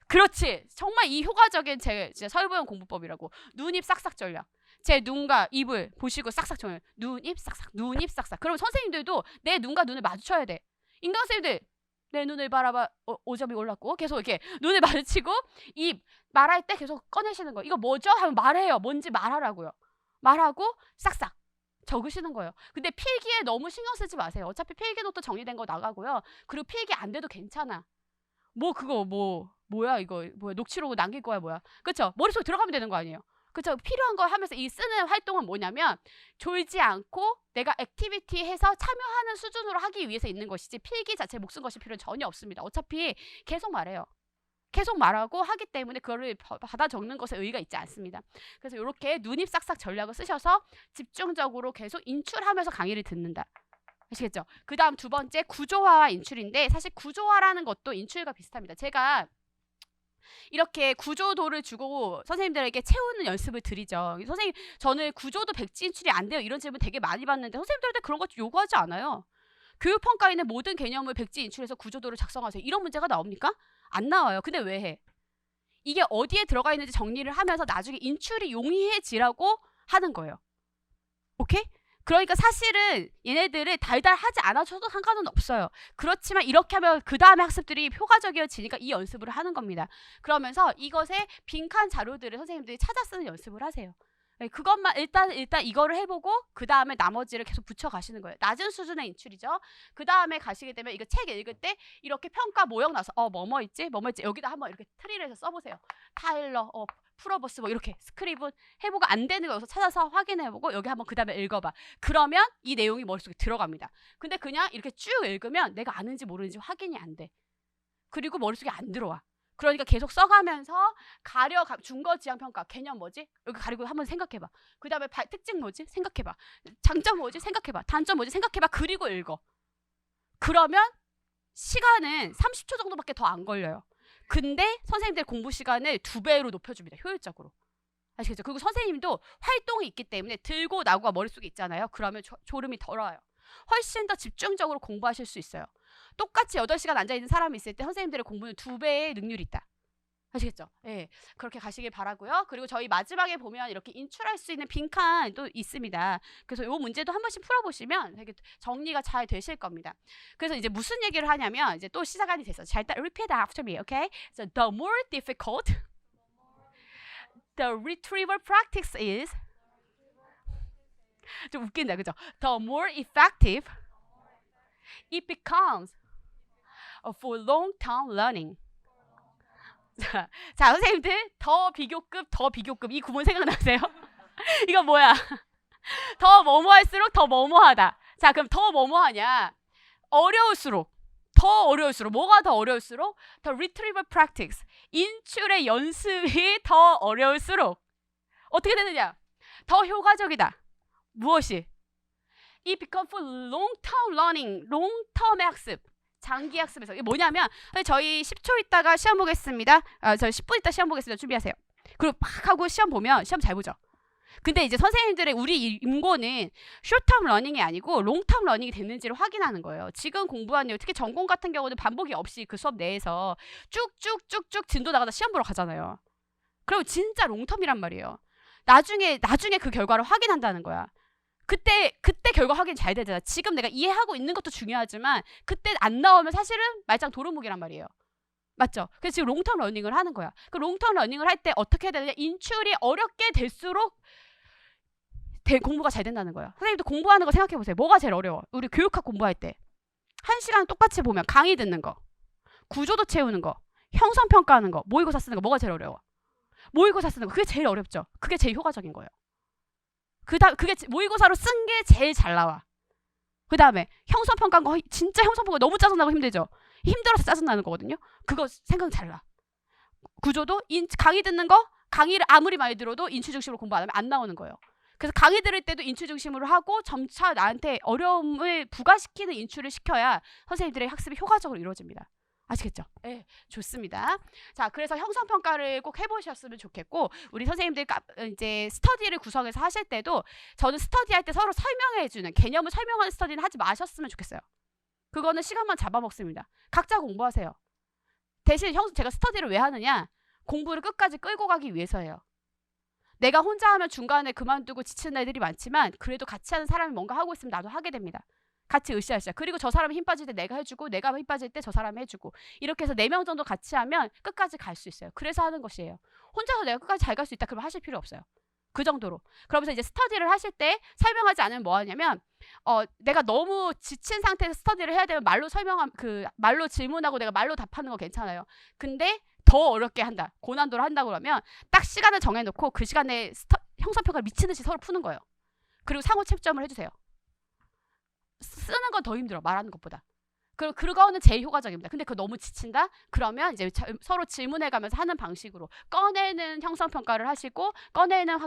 그렇지. 정말 이 효과적인 제 서울보영 공부법이라고. 눈, 입, 싹싹 전략. 제 눈과 입을 보시고 싹싹 전략. 눈, 입, 싹싹. 눈, 입, 싹싹. 그러면 선생님들도 내 눈과 눈을 마주쳐야 돼. 인강 선생님들 내 눈을 바라봐 5점이 올랐고 계속 이렇게 눈을 마주치고 입 말할 때 계속 꺼내시는 거예요. 이거 뭐죠? 하면 말해요. 뭔지 말하라고요. 말하고 싹싹 적으시는 거예요. 근데 필기에 너무 신경 쓰지 마세요. 어차피 필기노트 정리된 거 나가고요. 그리고 필기 안 돼도 괜찮아. 뭐야 이거 뭐야 녹취록을 남길 거야 뭐야. 그쵸? 머릿속에 들어가면 되는 거 아니에요. 그쵸? 필요한 거 하면서 이 쓰는 활동은 뭐냐면 졸지 않고 내가 액티비티 해서 참여하는 수준으로 하기 위해서 있는 것이지 필기 자체 목숨 것이 필요는 전혀 없습니다. 어차피 계속 말해요. 계속 말하고 하기 때문에 그거를 받아 적는 것에 의의가 있지 않습니다. 그래서 이렇게 눈입싹싹 전략을 쓰셔서 집중적으로 계속 인출하면서 강의를 듣는다. 아시겠죠? 그 다음 두 번째 구조화와 인출인데 사실 구조화라는 것도 인출과 비슷합니다. 제가 이렇게 구조도를 주고 선생님들에게 채우는 연습을 드리죠. 선생님 저는 구조도 백지 인출이 안 돼요. 이런 질문 되게 많이 받는데 선생님들한테 그런 거 요구하지 않아요. 교육평가에는 모든 개념을 백지 인출해서 구조도를 작성하세요. 이런 문제가 나옵니까? 안 나와요. 근데 왜 해? 이게 어디에 들어가 있는지 정리를 하면서 나중에 인출이 용이해지라고 하는 거예요. 오케이? 그러니까 사실은 얘네들을 달달하지 않아줘도 상관은 없어요. 그렇지만 이렇게 하면 그 다음에 학습들이 효과적이어지니까 이 연습을 하는 겁니다. 그러면서 이것에 빈칸 자료들을 선생님들이 찾아 쓰는 연습을 하세요. 그것만 일단 이거를 해보고 그 다음에 나머지를 계속 붙여가시는 거예요. 낮은 수준의 인출이죠. 그 다음에 가시게 되면 이거 책 읽을 때 이렇게 평가 모형 나서 뭐뭐 있지? 여기다 한번 이렇게 트리를 해서 써보세요. 타일러, 풀어버스 뭐 이렇게 스크립은 해보고 안 되는 거 여기서 찾아서 확인해보고 여기 한번 그 다음에 읽어봐. 그러면 이 내용이 머릿속에 들어갑니다. 근데 그냥 이렇게 쭉 읽으면 내가 아는지 모르는지 확인이 안 돼. 그리고 머릿속에 안 들어와. 그러니까 계속 써가면서 준거지향평가 개념 뭐지? 여기 가리고 한번 생각해봐. 그 다음에 특징 뭐지? 생각해봐. 장점 뭐지? 생각해봐. 단점 뭐지? 생각해봐. 그리고 읽어. 그러면 시간은 30초 정도밖에 더 안 걸려요. 근데 선생님들 공부 시간을 2배로 높여줍니다. 효율적으로. 아시겠죠? 그리고 선생님도 활동이 있기 때문에 들고 나고가 머릿속에 있잖아요. 그러면 졸음이 덜 와요. 훨씬 더 집중적으로 공부하실 수 있어요. 똑같이 8시간 앉아있는 사람이 있을 때 선생님들의 공부는 2배의 능률이 있다. 아시겠죠? 예, 그렇게 가시길 바라고요. 그리고 저희 마지막에 보면 이렇게 인출할 수 있는 빈칸도 있습니다. 그래서 이 문제도 한 번씩 풀어보시면 되게 정리가 잘 되실 겁니다. 그래서 이제 무슨 얘기를 하냐면 이제 또 시작이 됐어. 잘 repeat after me, okay? So the more difficult the retrieval practice is, 좀 웃긴다, 그죠? The more effective it becomes for long-term learning. 자, 선생님들 더 비교급 이 구문 생각나세요? 이거 뭐야? 더 뭐뭐할수록 더 뭐뭐하다. 자, 그럼 더 뭐뭐하냐? 더 어려울수록 뭐가 더 어려울수록 the retrieval practice 인출의 연습이 더 어려울수록 어떻게 되느냐? 더 효과적이다. 무엇이? It becomes for long-term learning, long-term의 학습. 장기 학습에서 이게 뭐냐면 저희 10초 있다가 시험 보겠습니다. 저희 10분 있다 시험 보겠습니다. 준비하세요. 그리고 막 하고 시험 보면 시험 잘 보죠. 근데 이제 선생님들의 우리 임고는 숏텀 러닝이 아니고 롱텀 러닝이 됐는지를 확인하는 거예요. 지금 공부한 내용 특히 전공 같은 경우는 반복이 없이 그 수업 내에서 쭉쭉쭉쭉 진도 나가다 시험 보러 가잖아요. 그럼 진짜 롱텀이란 말이에요. 나중에 그 결과를 확인한다는 거야. 그때 결과 확인 잘 되잖아. 지금 내가 이해하고 있는 것도 중요하지만 그때 안 나오면 사실은 말짱 도루묵이란 말이에요. 맞죠? 그래서 지금 롱텀 러닝을 하는 거야. 그 롱텀 러닝을 할 때 어떻게 해야 되느냐? 인출이 어렵게 될수록 공부가 잘 된다는 거예요. 선생님도 공부하는 거 생각해 보세요. 뭐가 제일 어려워? 우리 교육학 공부할 때 1시간 똑같이 보면 강의 듣는 거, 구조도 채우는 거, 형성평가하는 거, 모의고사 쓰는 거 뭐가 제일 어려워? 모의고사 쓰는 거. 그게 제일 어렵죠. 그게 제일 효과적인 거예요. 그게 모의고사로 쓴 게 제일 잘 나와. 그 다음에 형성평가한 거 진짜 형성평가 너무 짜증나고 힘들죠. 힘들어서 짜증나는 거거든요. 그거 생각 잘 나. 구조도 강의 듣는 거 강의를 아무리 많이 들어도 인출 중심으로 공부 안 하면 안 나오는 거예요. 그래서 강의 들을 때도 인출 중심으로 하고 점차 나한테 어려움을 부과시키는 인출을 시켜야 선생님들의 학습이 효과적으로 이루어집니다. 아시겠죠? 네, 좋습니다. 자, 그래서 형성평가를 꼭 해보셨으면 좋겠고 우리 선생님들 이제 스터디를 구성해서 하실 때도 저는 스터디할 때 서로 설명해주는 개념을 설명하는 스터디는 하지 마셨으면 좋겠어요. 그거는 시간만 잡아먹습니다. 각자 공부하세요. 대신 제가 스터디를 왜 하느냐? 공부를 끝까지 끌고 가기 위해서예요. 내가 혼자 하면 중간에 그만두고 지치는 애들이 많지만 그래도 같이 하는 사람이 뭔가 하고 있으면 나도 하게 됩니다. 같이 으쌰으쌰. 그리고 저 사람이 힘 빠질 때 내가 해주고 내가 힘 빠질 때 저 사람이 해주고 이렇게 해서 4명 정도 같이 하면 끝까지 갈 수 있어요. 그래서 하는 것이에요. 혼자서 내가 끝까지 잘 갈 수 있다 그러면 하실 필요 없어요. 그 정도로. 그러면서 이제 스터디를 하실 때 설명하지 않으면 뭐 하냐면 내가 너무 지친 상태에서 스터디를 해야 되면 말로 질문하고 내가 말로 답하는 거 괜찮아요. 근데 더 어렵게 한다. 고난도로 한다고 그러면 딱 시간을 정해놓고 그 시간에 형성평가를 미친 듯이 서로 푸는 거예요. 그리고 상호 채점을 해주세요. 쓰는 건 더 힘들어. 말하는 것보다. 그거는 제일 효과적입니다. 근데 그거 너무 지친다? 그러면 이제 서로 질문해가면서 하는 방식으로 꺼내는 형성평가를 하시고 꺼내는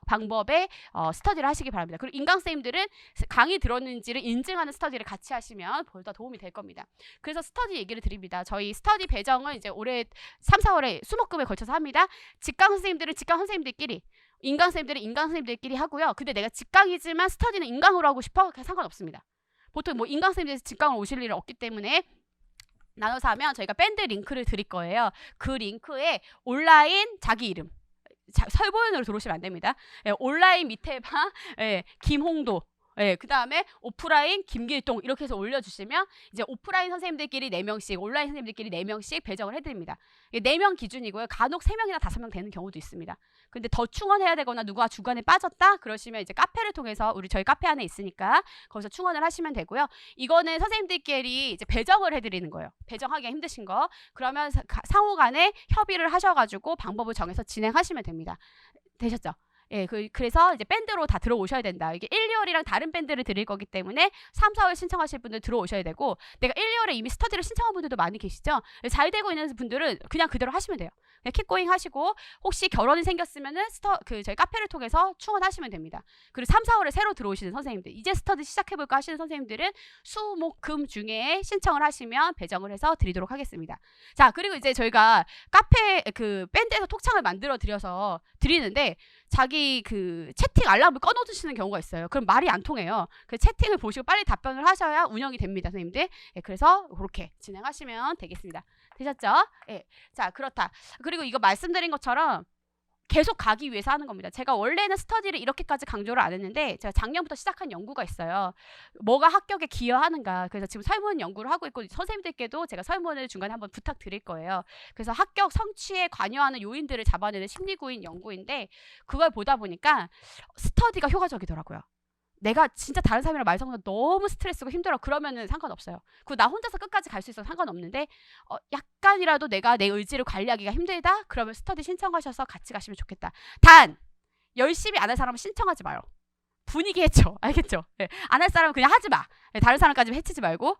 방법의 스터디를 하시기 바랍니다. 그리고 인강쌤들은 강의 들었는지를 인증하는 스터디를 같이 하시면 보다 도움이 될 겁니다. 그래서 스터디 얘기를 드립니다. 저희 스터디 배정을 이제 올해 3, 4월에 수목금에 걸쳐서 합니다. 직강 선생님들은 직강 선생님들끼리, 인강 선생님들은 인강 선생님들끼리 하고요. 근데 내가 직강이지만 스터디는 인강으로 하고 싶어? 상관없습니다. 보통 뭐 인강 선생님들이 직강을 오실 일은 없기 때문에 나눠서 하면 저희가 밴드 링크를 드릴 거예요. 그 링크에 온라인 자기 이름, 설보연으로 들어오시면 안 됩니다. 온라인 밑에 봐, 김홍도, 그 다음에 오프라인 김길동 이렇게 해서 올려주시면 이제 오프라인 선생님들끼리 4명씩, 온라인 선생님들끼리 4명씩 배정을 해드립니다. 4명 기준이고요. 간혹 3명이나 5명 되는 경우도 있습니다. 근데 더 충원해야 되거나 누가 중간에 빠졌다 그러시면 이제 카페를 통해서 저희 카페 안에 있으니까 거기서 충원을 하시면 되고요. 이거는 선생님들끼리 이제 배정을 해드리는 거예요. 배정하기가 힘드신 거. 그러면 상호간에 협의를 하셔가지고 방법을 정해서 진행하시면 됩니다. 되셨죠? 그래서 이제 밴드로 다 들어오셔야 된다. 이게 1, 2월이랑 다른 밴드를 드릴 거기 때문에 3, 4월 신청하실 분들 들어오셔야 되고, 내가 1, 2월에 이미 스터디를 신청한 분들도 많이 계시죠? 잘 되고 있는 분들은 그냥 그대로 하시면 돼요. 그냥 킵고잉 하시고, 혹시 결혼이 생겼으면은 저희 카페를 통해서 충원하시면 됩니다. 그리고 3, 4월에 새로 들어오시는 선생님들, 이제 스터디 시작해볼까 하시는 선생님들은 수, 목, 금 중에 신청을 하시면 배정을 해서 드리도록 하겠습니다. 자, 그리고 이제 저희가 카페 밴드에서 톡창을 만들어 드려서 드리는데, 자기 채팅 알람을 꺼놓으시는 경우가 있어요. 그럼 말이 안 통해요. 그 채팅을 보시고 빨리 답변을 하셔야 운영이 됩니다, 선생님들. 그래서 그렇게 진행하시면 되겠습니다. 되셨죠? 자, 그렇다. 그리고 이거 말씀드린 것처럼 계속 가기 위해서 하는 겁니다. 제가 원래는 스터디를 이렇게까지 강조를 안 했는데 제가 작년부터 시작한 연구가 있어요. 뭐가 합격에 기여하는가. 그래서 지금 설문 연구를 하고 있고 선생님들께도 제가 설문을 중간에 한번 부탁드릴 거예요. 그래서 합격 성취에 관여하는 요인들을 잡아내는 심리구인 연구인데 그걸 보다 보니까 스터디가 효과적이더라고요. 내가 진짜 다른 사람이랑 말섞는 너무 스트레스고 힘들어. 그러면은 상관없어요. 그리고 나 혼자서 끝까지 갈 수 있어서 상관없는데 약간이라도 내가 내 의지를 관리하기가 힘들다? 그러면 스터디 신청하셔서 같이 가시면 좋겠다. 단! 열심히 안 할 사람은 신청하지 마요. 분위기 해쳐. 알겠죠? 안 할 사람은 그냥 하지 마. 다른 사람까지 해치지 말고.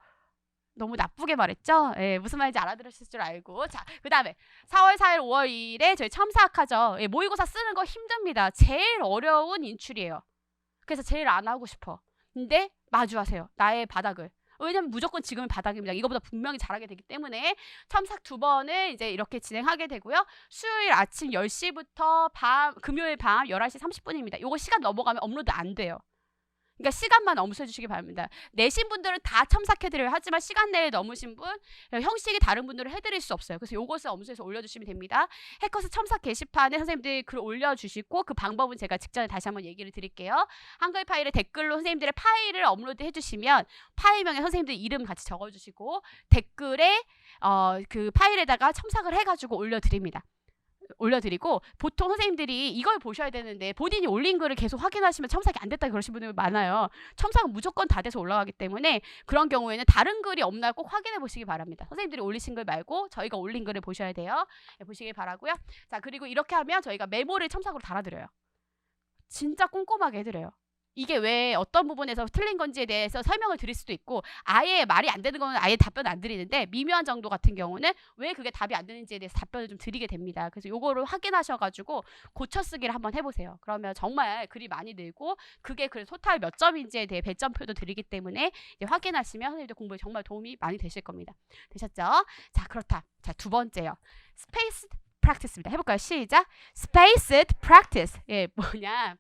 너무 나쁘게 말했죠? 무슨 말인지 알아들으실 줄 알고. 자, 그 다음에 4월 4일, 5월 2일에 저희 첨사학하죠. 모의고사 쓰는 거 힘듭니다. 제일 어려운 인출이에요. 그래서 제일 안 하고 싶어. 근데 마주하세요. 나의 바닥을. 왜냐면 무조건 지금은 바닥입니다. 이거보다 분명히 잘하게 되기 때문에 첨삭 2번을 이제 이렇게 진행하게 되고요. 수요일 아침 10시부터 금요일 밤 11시 30분입니다. 이거 시간 넘어가면 업로드 안 돼요. 그러니까 시간만 엄수해 주시기 바랍니다. 내신 분들은 다 첨삭해드려요. 하지만 시간 내에 넘으신 분, 형식이 다른 분들은 해드릴 수 없어요. 그래서 요것을 엄수해서 올려주시면 됩니다. 해커스 첨삭 게시판에 선생님들이 글 올려주시고 그 방법은 제가 직전에 다시 한번 얘기를 드릴게요. 한글 파일에 댓글로 선생님들의 파일을 업로드 해주시면 파일명에 선생님들 이름 같이 적어주시고 댓글에 그 파일에다가 첨삭을 해가지고 올려드리고 보통 선생님들이 이걸 보셔야 되는데 본인이 올린 글을 계속 확인하시면 첨삭이 안 됐다 그러신 분들 많아요. 첨삭은 무조건 다 돼서 올라가기 때문에 그런 경우에는 다른 글이 없나 꼭 확인해 보시기 바랍니다. 선생님들이 올리신 글 말고 저희가 올린 글을 보셔야 돼요. 보시길 바라고요. 자, 그리고 이렇게 하면 저희가 메모를 첨삭으로 달아드려요. 진짜 꼼꼼하게 해드려요. 이게 왜 어떤 부분에서 틀린 건지에 대해서 설명을 드릴 수도 있고 아예 말이 안 되는 거는 아예 답변을 안 드리는데 미묘한 정도 같은 경우는 왜 그게 답이 안 되는지에 대해서 답변을 좀 드리게 됩니다. 그래서 요거를 확인하셔가지고 고쳐쓰기를 한번 해보세요. 그러면 정말 글이 많이 늘고 그게 그 토탈 몇 점인지에 대해 배점표도 드리기 때문에 이제 확인하시면 선생님들 공부에 정말 도움이 많이 되실 겁니다. 되셨죠? 자, 그렇다. 자, 2번째요. 스페이스 practice입니다. 해볼까요? 시작. Spaced practice. 뭐냐?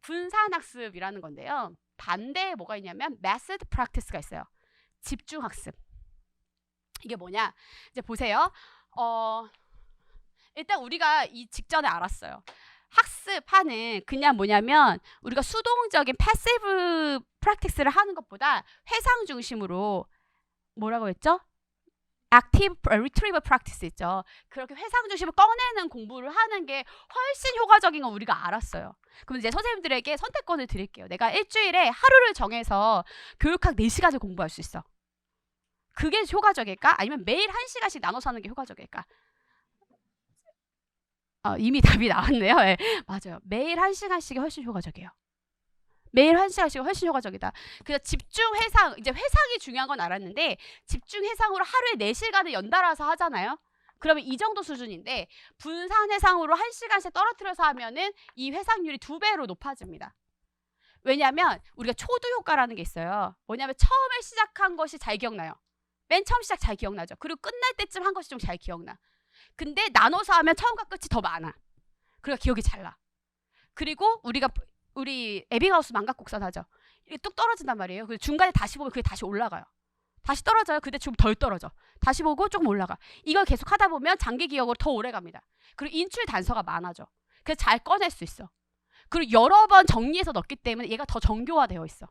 분산학습이라는 건데요. 반대에 뭐가 있냐면 Method practice가 있어요. 집중학습. 이게 뭐냐? 이제 보세요. 일단 우리가 이 직전에 알았어요. 학습하는 그냥 뭐냐면 우리가 수동적인 패시브 프랙티스를 하는 것보다 회상 중심으로 뭐라고 했죠? active retrieval practice 있죠. 그렇게 회상 중심을 꺼내는 공부를 하는 게 훨씬 효과적인 건 우리가 알았어요. 그럼 이제 선생님들에게 선택권을 드릴게요. 내가 일주일에 하루를 정해서 교육학 4시간을 공부할 수 있어. 그게 효과적일까? 아니면 매일 1시간씩 나눠서 하는 게 효과적일까? 이미 답이 나왔네요. 맞아요. 매일 1시간씩이 훨씬 효과적이에요. 매일 1시간씩 훨씬 효과적이다. 그래서 집중 해상, 이제 회상이 중요한 건 알았는데 집중 해상으로 하루에 4시간을 연달아서 하잖아요. 그러면 이 정도 수준인데 분산 해상으로 1시간씩 떨어뜨려서 하면은 이 회상률이 2배로 높아집니다. 왜냐하면 우리가 초두 효과라는 게 있어요. 뭐냐면 처음에 시작한 것이 잘 기억나요. 맨 처음 시작 잘 기억나죠. 그리고 끝날 때쯤 한 것이 좀 잘 기억나. 근데 나눠서 하면 처음과 끝이 더 많아. 그러니까 기억이 잘 나. 그리고 우리 에빙하우스 망각곡선 하죠. 이게 뚝 떨어진단 말이에요. 그래서 중간에 다시 보면 그게 다시 올라가요. 다시 떨어져요. 근데 좀 덜 떨어져. 다시 보고 조금 올라가. 이걸 계속 하다 보면 장기 기억으로 더 오래 갑니다. 그리고 인출 단서가 많아져. 그래서 잘 꺼낼 수 있어. 그리고 여러 번 정리해서 넣기 때문에 얘가 더 정교화되어 있어.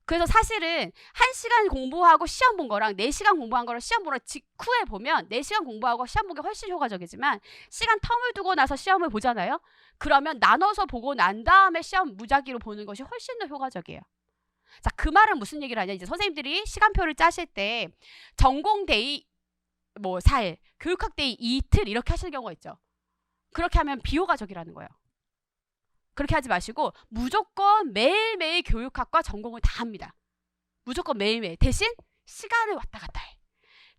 그래서 사실은 1시간 공부하고 시험 본 거랑 4시간 공부한 거랑 시험 보는 직후에 보면 4시간 공부하고 시험 본 게 훨씬 효과적이지만 시간 텀을 두고 나서 시험을 보잖아요. 그러면 나눠서 보고 난 다음에 시험 무작위로 보는 것이 훨씬 더 효과적이에요. 자, 그 말은 무슨 얘기를 하냐. 이제 선생님들이 시간표를 짜실 때 전공 데이 뭐 4일, 교육학 데이 이틀 이렇게 하시는 경우가 있죠. 그렇게 하면 비효과적이라는 거예요. 그렇게 하지 마시고 무조건 매일매일 교육학과 전공을 다 합니다. 무조건 매일매일. 대신 시간을 왔다 갔다 해.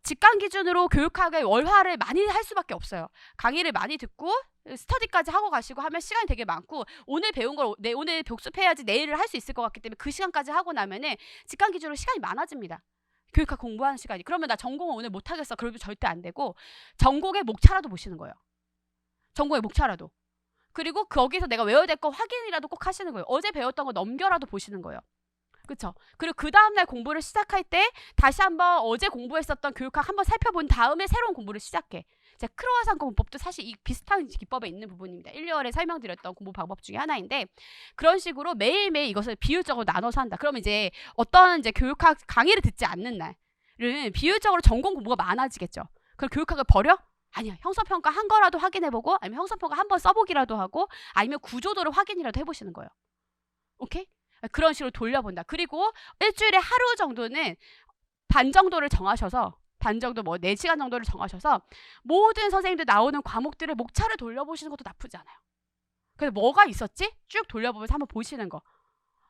직강 기준으로 교육학의 월화를 많이 할 수밖에 없어요. 강의를 많이 듣고 스터디까지 하고 가시고 하면 시간이 되게 많고 오늘 배운 걸 오늘 복습해야지 내일을 할 수 있을 것 같기 때문에 그 시간까지 하고 나면은 직강 기준으로 시간이 많아집니다. 교육학 공부하는 시간이. 그러면 나 전공을 오늘 못하겠어. 그러면 절대 안 되고 전공의 목차라도 보시는 거예요. 전공의 목차라도. 그리고 거기서 내가 외워야 될 거 확인이라도 꼭 하시는 거예요. 어제 배웠던 거 넘겨라도 보시는 거예요. 그렇죠? 그리고 그 다음날 공부를 시작할 때 다시 한번 어제 공부했었던 교육학 한번 살펴본 다음에 새로운 공부를 시작해. 제가 크로아상 공부법도 사실 이 비슷한 기법에 있는 부분입니다. 1, 2월에 설명드렸던 공부 방법 중에 하나인데 그런 식으로 매일매일 이것을 비율적으로 나눠서 한다. 그러면 이제 어떤 이제 교육학 강의를 듣지 않는 날은 비율적으로 전공 공부가 많아지겠죠. 그럼 교육학을 버려? 아니야. 형성평가 한 거라도 확인해보고 아니면 형성평가 한번 써보기라도 하고 아니면 구조도를 확인이라도 해보시는 거예요. 오케이? 그런 식으로 돌려본다. 그리고 일주일에 하루 정도는 반 정도를 정하셔서 반 정도 뭐 4시간 정도를 정하셔서 모든 선생님들 나오는 과목들의 목차를 돌려보시는 것도 나쁘지 않아요. 그래서 뭐가 있었지? 쭉 돌려보면서 한번 보시는 거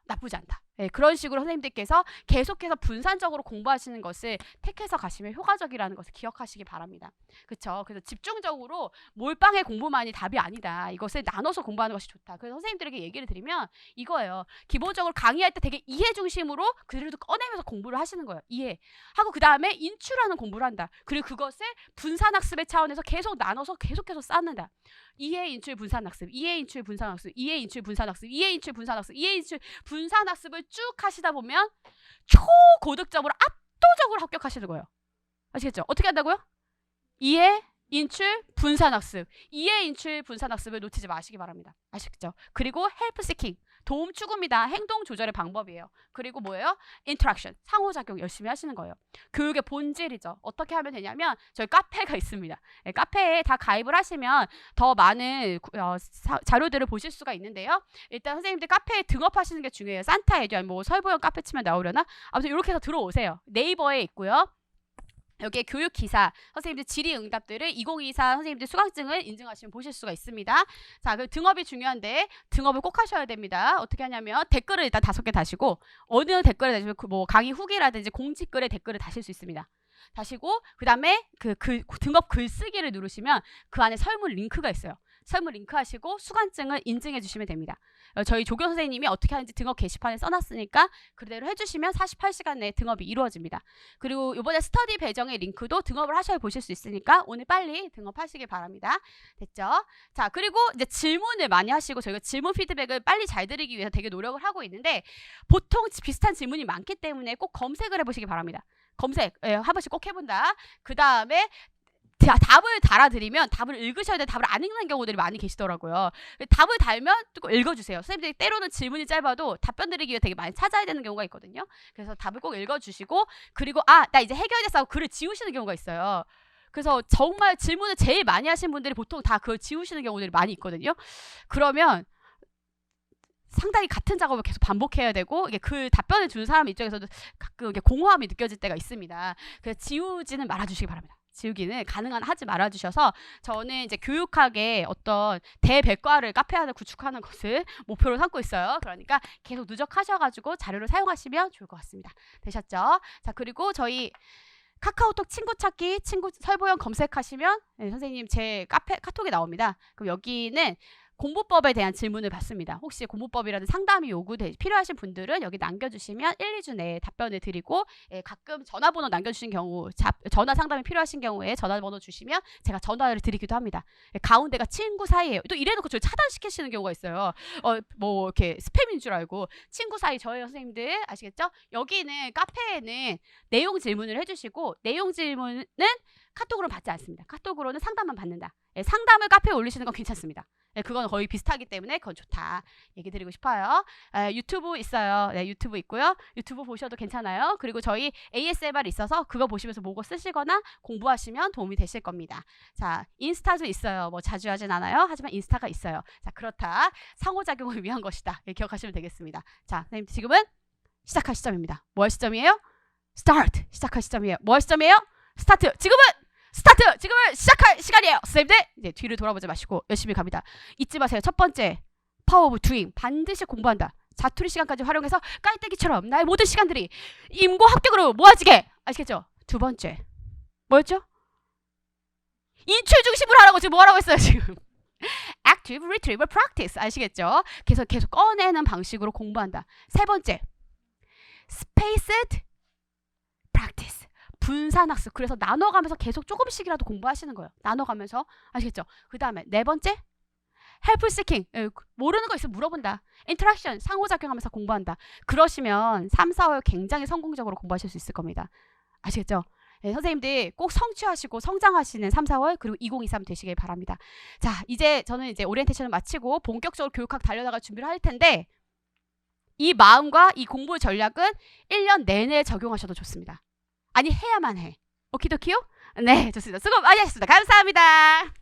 나쁘지 않다. 네, 그런 식으로 선생님들께서 계속해서 분산적으로 공부하시는 것을 택해서 가시면 효과적이라는 것을 기억하시기 바랍니다. 그렇죠? 그래서 집중적으로 몰빵의 공부만이 답이 아니다. 이것을 나눠서 공부하는 것이 좋다. 그래서 선생님들에게 얘기를 드리면 이거예요. 기본적으로 강의할 때 되게 이해 중심으로 그대로도 꺼내면서 공부를 하시는 거예요. 이해하고 그 다음에 인출하는 공부를 한다. 그리고 그것을 분산학습의 차원에서 계속 나눠서 계속해서 쌓는다. 이해 인출 분산학습, 이해 인출 분산학습, 이해 인출 분산학습, 이해 인출 분산학습, 이해 인출 분산학습을 쭉 하시다 보면 초고득점으로 압도적으로 합격하시는 거예요. 아시겠죠? 어떻게 한다고요? 이해, 인출, 분산학습. 이해, 인출, 분산학습을 놓치지 마시기 바랍니다. 아시겠죠? 그리고 헬프 시킹. 도움 추구입니다. 행동 조절의 방법이에요. 그리고 뭐예요? 인터랙션. 상호작용 열심히 하시는 거예요. 교육의 본질이죠. 어떻게 하면 되냐면 저희 카페가 있습니다. 네, 카페에 다 가입을 하시면 더 많은 자료들을 보실 수가 있는데요. 일단 선생님들 카페에 등업하시는 게 중요해요. 산타 에듀 뭐 설보영 카페 치면 나오려나? 아무튼 이렇게 해서 들어오세요. 네이버에 있고요. 여기에 교육기사 선생님들 질의응답들을 2024 선생님들 수강증을 인증하시면 보실 수가 있습니다. 자, 그 등업이 중요한데 등업을 꼭 하셔야 됩니다. 어떻게 하냐면 댓글을 일단 5개 다시고 어느 댓글을 다시면 뭐 강의 후기라든지 공지글에 댓글을 다실 수 있습니다. 다시고 그 다음에 그 등업 글쓰기를 누르시면 그 안에 설문 링크가 있어요. 설문 링크 하시고 수강증을 인증해 주시면 됩니다. 저희 조교 선생님이 어떻게 하는지 등업 게시판에 써놨으니까 그대로 해주시면 48시간 내에 등업이 이루어집니다. 그리고 이번에 스터디 배정의 링크도 등업을 하셔야 보실 수 있으니까 오늘 빨리 등업하시길 바랍니다. 됐죠? 자, 그리고 이제 질문을 많이 하시고 저희가 질문 피드백을 빨리 잘 드리기 위해서 되게 노력을 하고 있는데 보통 비슷한 질문이 많기 때문에 꼭 검색을 해보시기 바랍니다. 검색 한 번씩 꼭 해본다. 그 다음에 답을 달아드리면 답을 읽으셔야 돼. 답을 안 읽는 경우들이 많이 계시더라고요. 답을 달면 꼭 읽어주세요. 선생님들이 때로는 질문이 짧아도 답변 드리기 위해 되게 많이 찾아야 되는 경우가 있거든요. 그래서 답을 꼭 읽어주시고 그리고 나 이제 해결됐어 하고 글을 지우시는 경우가 있어요. 그래서 정말 질문을 제일 많이 하신 분들이 보통 다 그걸 지우시는 경우들이 많이 있거든요. 그러면 상당히 같은 작업을 계속 반복해야 되고 이게 그 답변을 주는 사람 입장에서도 가끔 이게 공허함이 느껴질 때가 있습니다. 그래서 지우지는 말아주시기 바랍니다. 지우기는 가능한 하지 말아주셔서 저는 이제 교육학의 어떤 대백과를 카페 하나 구축하는 것을 목표로 삼고 있어요. 그러니까 계속 누적하셔가지고 자료를 사용하시면 좋을 것 같습니다. 되셨죠? 자, 그리고 저희 카카오톡 친구 찾기, 친구 설보영 검색하시면 네, 선생님 제 카톡에 나옵니다. 그럼 여기는 공부법에 대한 질문을 받습니다. 혹시 공부법이라든 상담이 필요하신 분들은 여기 남겨주시면 1, 2주 내에 답변을 드리고 가끔 전화번호 남겨주신 경우 전화 상담이 필요하신 경우에 전화번호 주시면 제가 전화를 드리기도 합니다. 가운데가 친구 사이예요. 또 이래놓고 저 차단시키시는 경우가 있어요. 뭐 이렇게 스팸인 줄 알고 친구 사이 저예요 선생님들 아시겠죠? 여기는 카페에는 내용 질문을 해주시고 내용 질문은 카톡으로는 받지 않습니다. 카톡으로는 상담만 받는다. 상담을 카페에 올리시는 건 괜찮습니다. 그건 거의 비슷하기 때문에 그건 좋다 얘기 드리고 싶어요. 유튜브 있어요. 네, 유튜브 있고요. 유튜브 보셔도 괜찮아요. 그리고 저희 ASMR 있어서 그거 보시면서 모고 쓰시거나 공부하시면 도움이 되실 겁니다. 자, 인스타도 있어요. 뭐 자주 하진 않아요. 하지만 인스타가 있어요. 자, 그렇다. 상호작용을 위한 것이다. 기억하시면 되겠습니다. 자, 선생님 지금은 시작할 시점입니다. 뭐 할 시점이에요? 스타트. 시작할 시점이에요. 뭐 할 시점이에요? 스타트. 지금은 스타트! 지금은 시작할 시간이에요. 선생님들 이제 뒤를 돌아보지 마시고 열심히 갑니다. 잊지 마세요. 첫 번째 파워 오브 두잉. 반드시 공부한다. 자투리 시간까지 활용해서 깔때기처럼 나의 모든 시간들이 임고 합격으로 모아지게. 아시겠죠? 두 번째 뭐였죠? 인출 중심으로 하라고 지금 뭐라고 했어요 지금. Active Retrieval Practice. 아시겠죠? 계속 꺼내는 방식으로 공부한다. 세 번째 Spaced Practice. 분산학습. 그래서 나눠가면서 계속 조금씩이라도 공부하시는 거예요. 나눠가면서. 아시겠죠? 그 다음에 네 번째 헬프 시킹. 모르는 거 있으면 물어본다. 인터랙션. 상호작용하면서 공부한다. 그러시면 3, 4월 굉장히 성공적으로 공부하실 수 있을 겁니다. 아시겠죠? 네, 선생님들 꼭 성취하시고 성장하시는 3, 4월 그리고 2023 되시길 바랍니다. 자, 이제 저는 이제 오리엔테이션을 마치고 본격적으로 교육학 달려나갈 준비를 할 텐데 이 마음과 이 공부 전략은 1년 내내 적용하셔도 좋습니다. 아니 해야만 해. 오키도키요? 네, 좋습니다. 수고 많이 하셨습니다. 감사합니다.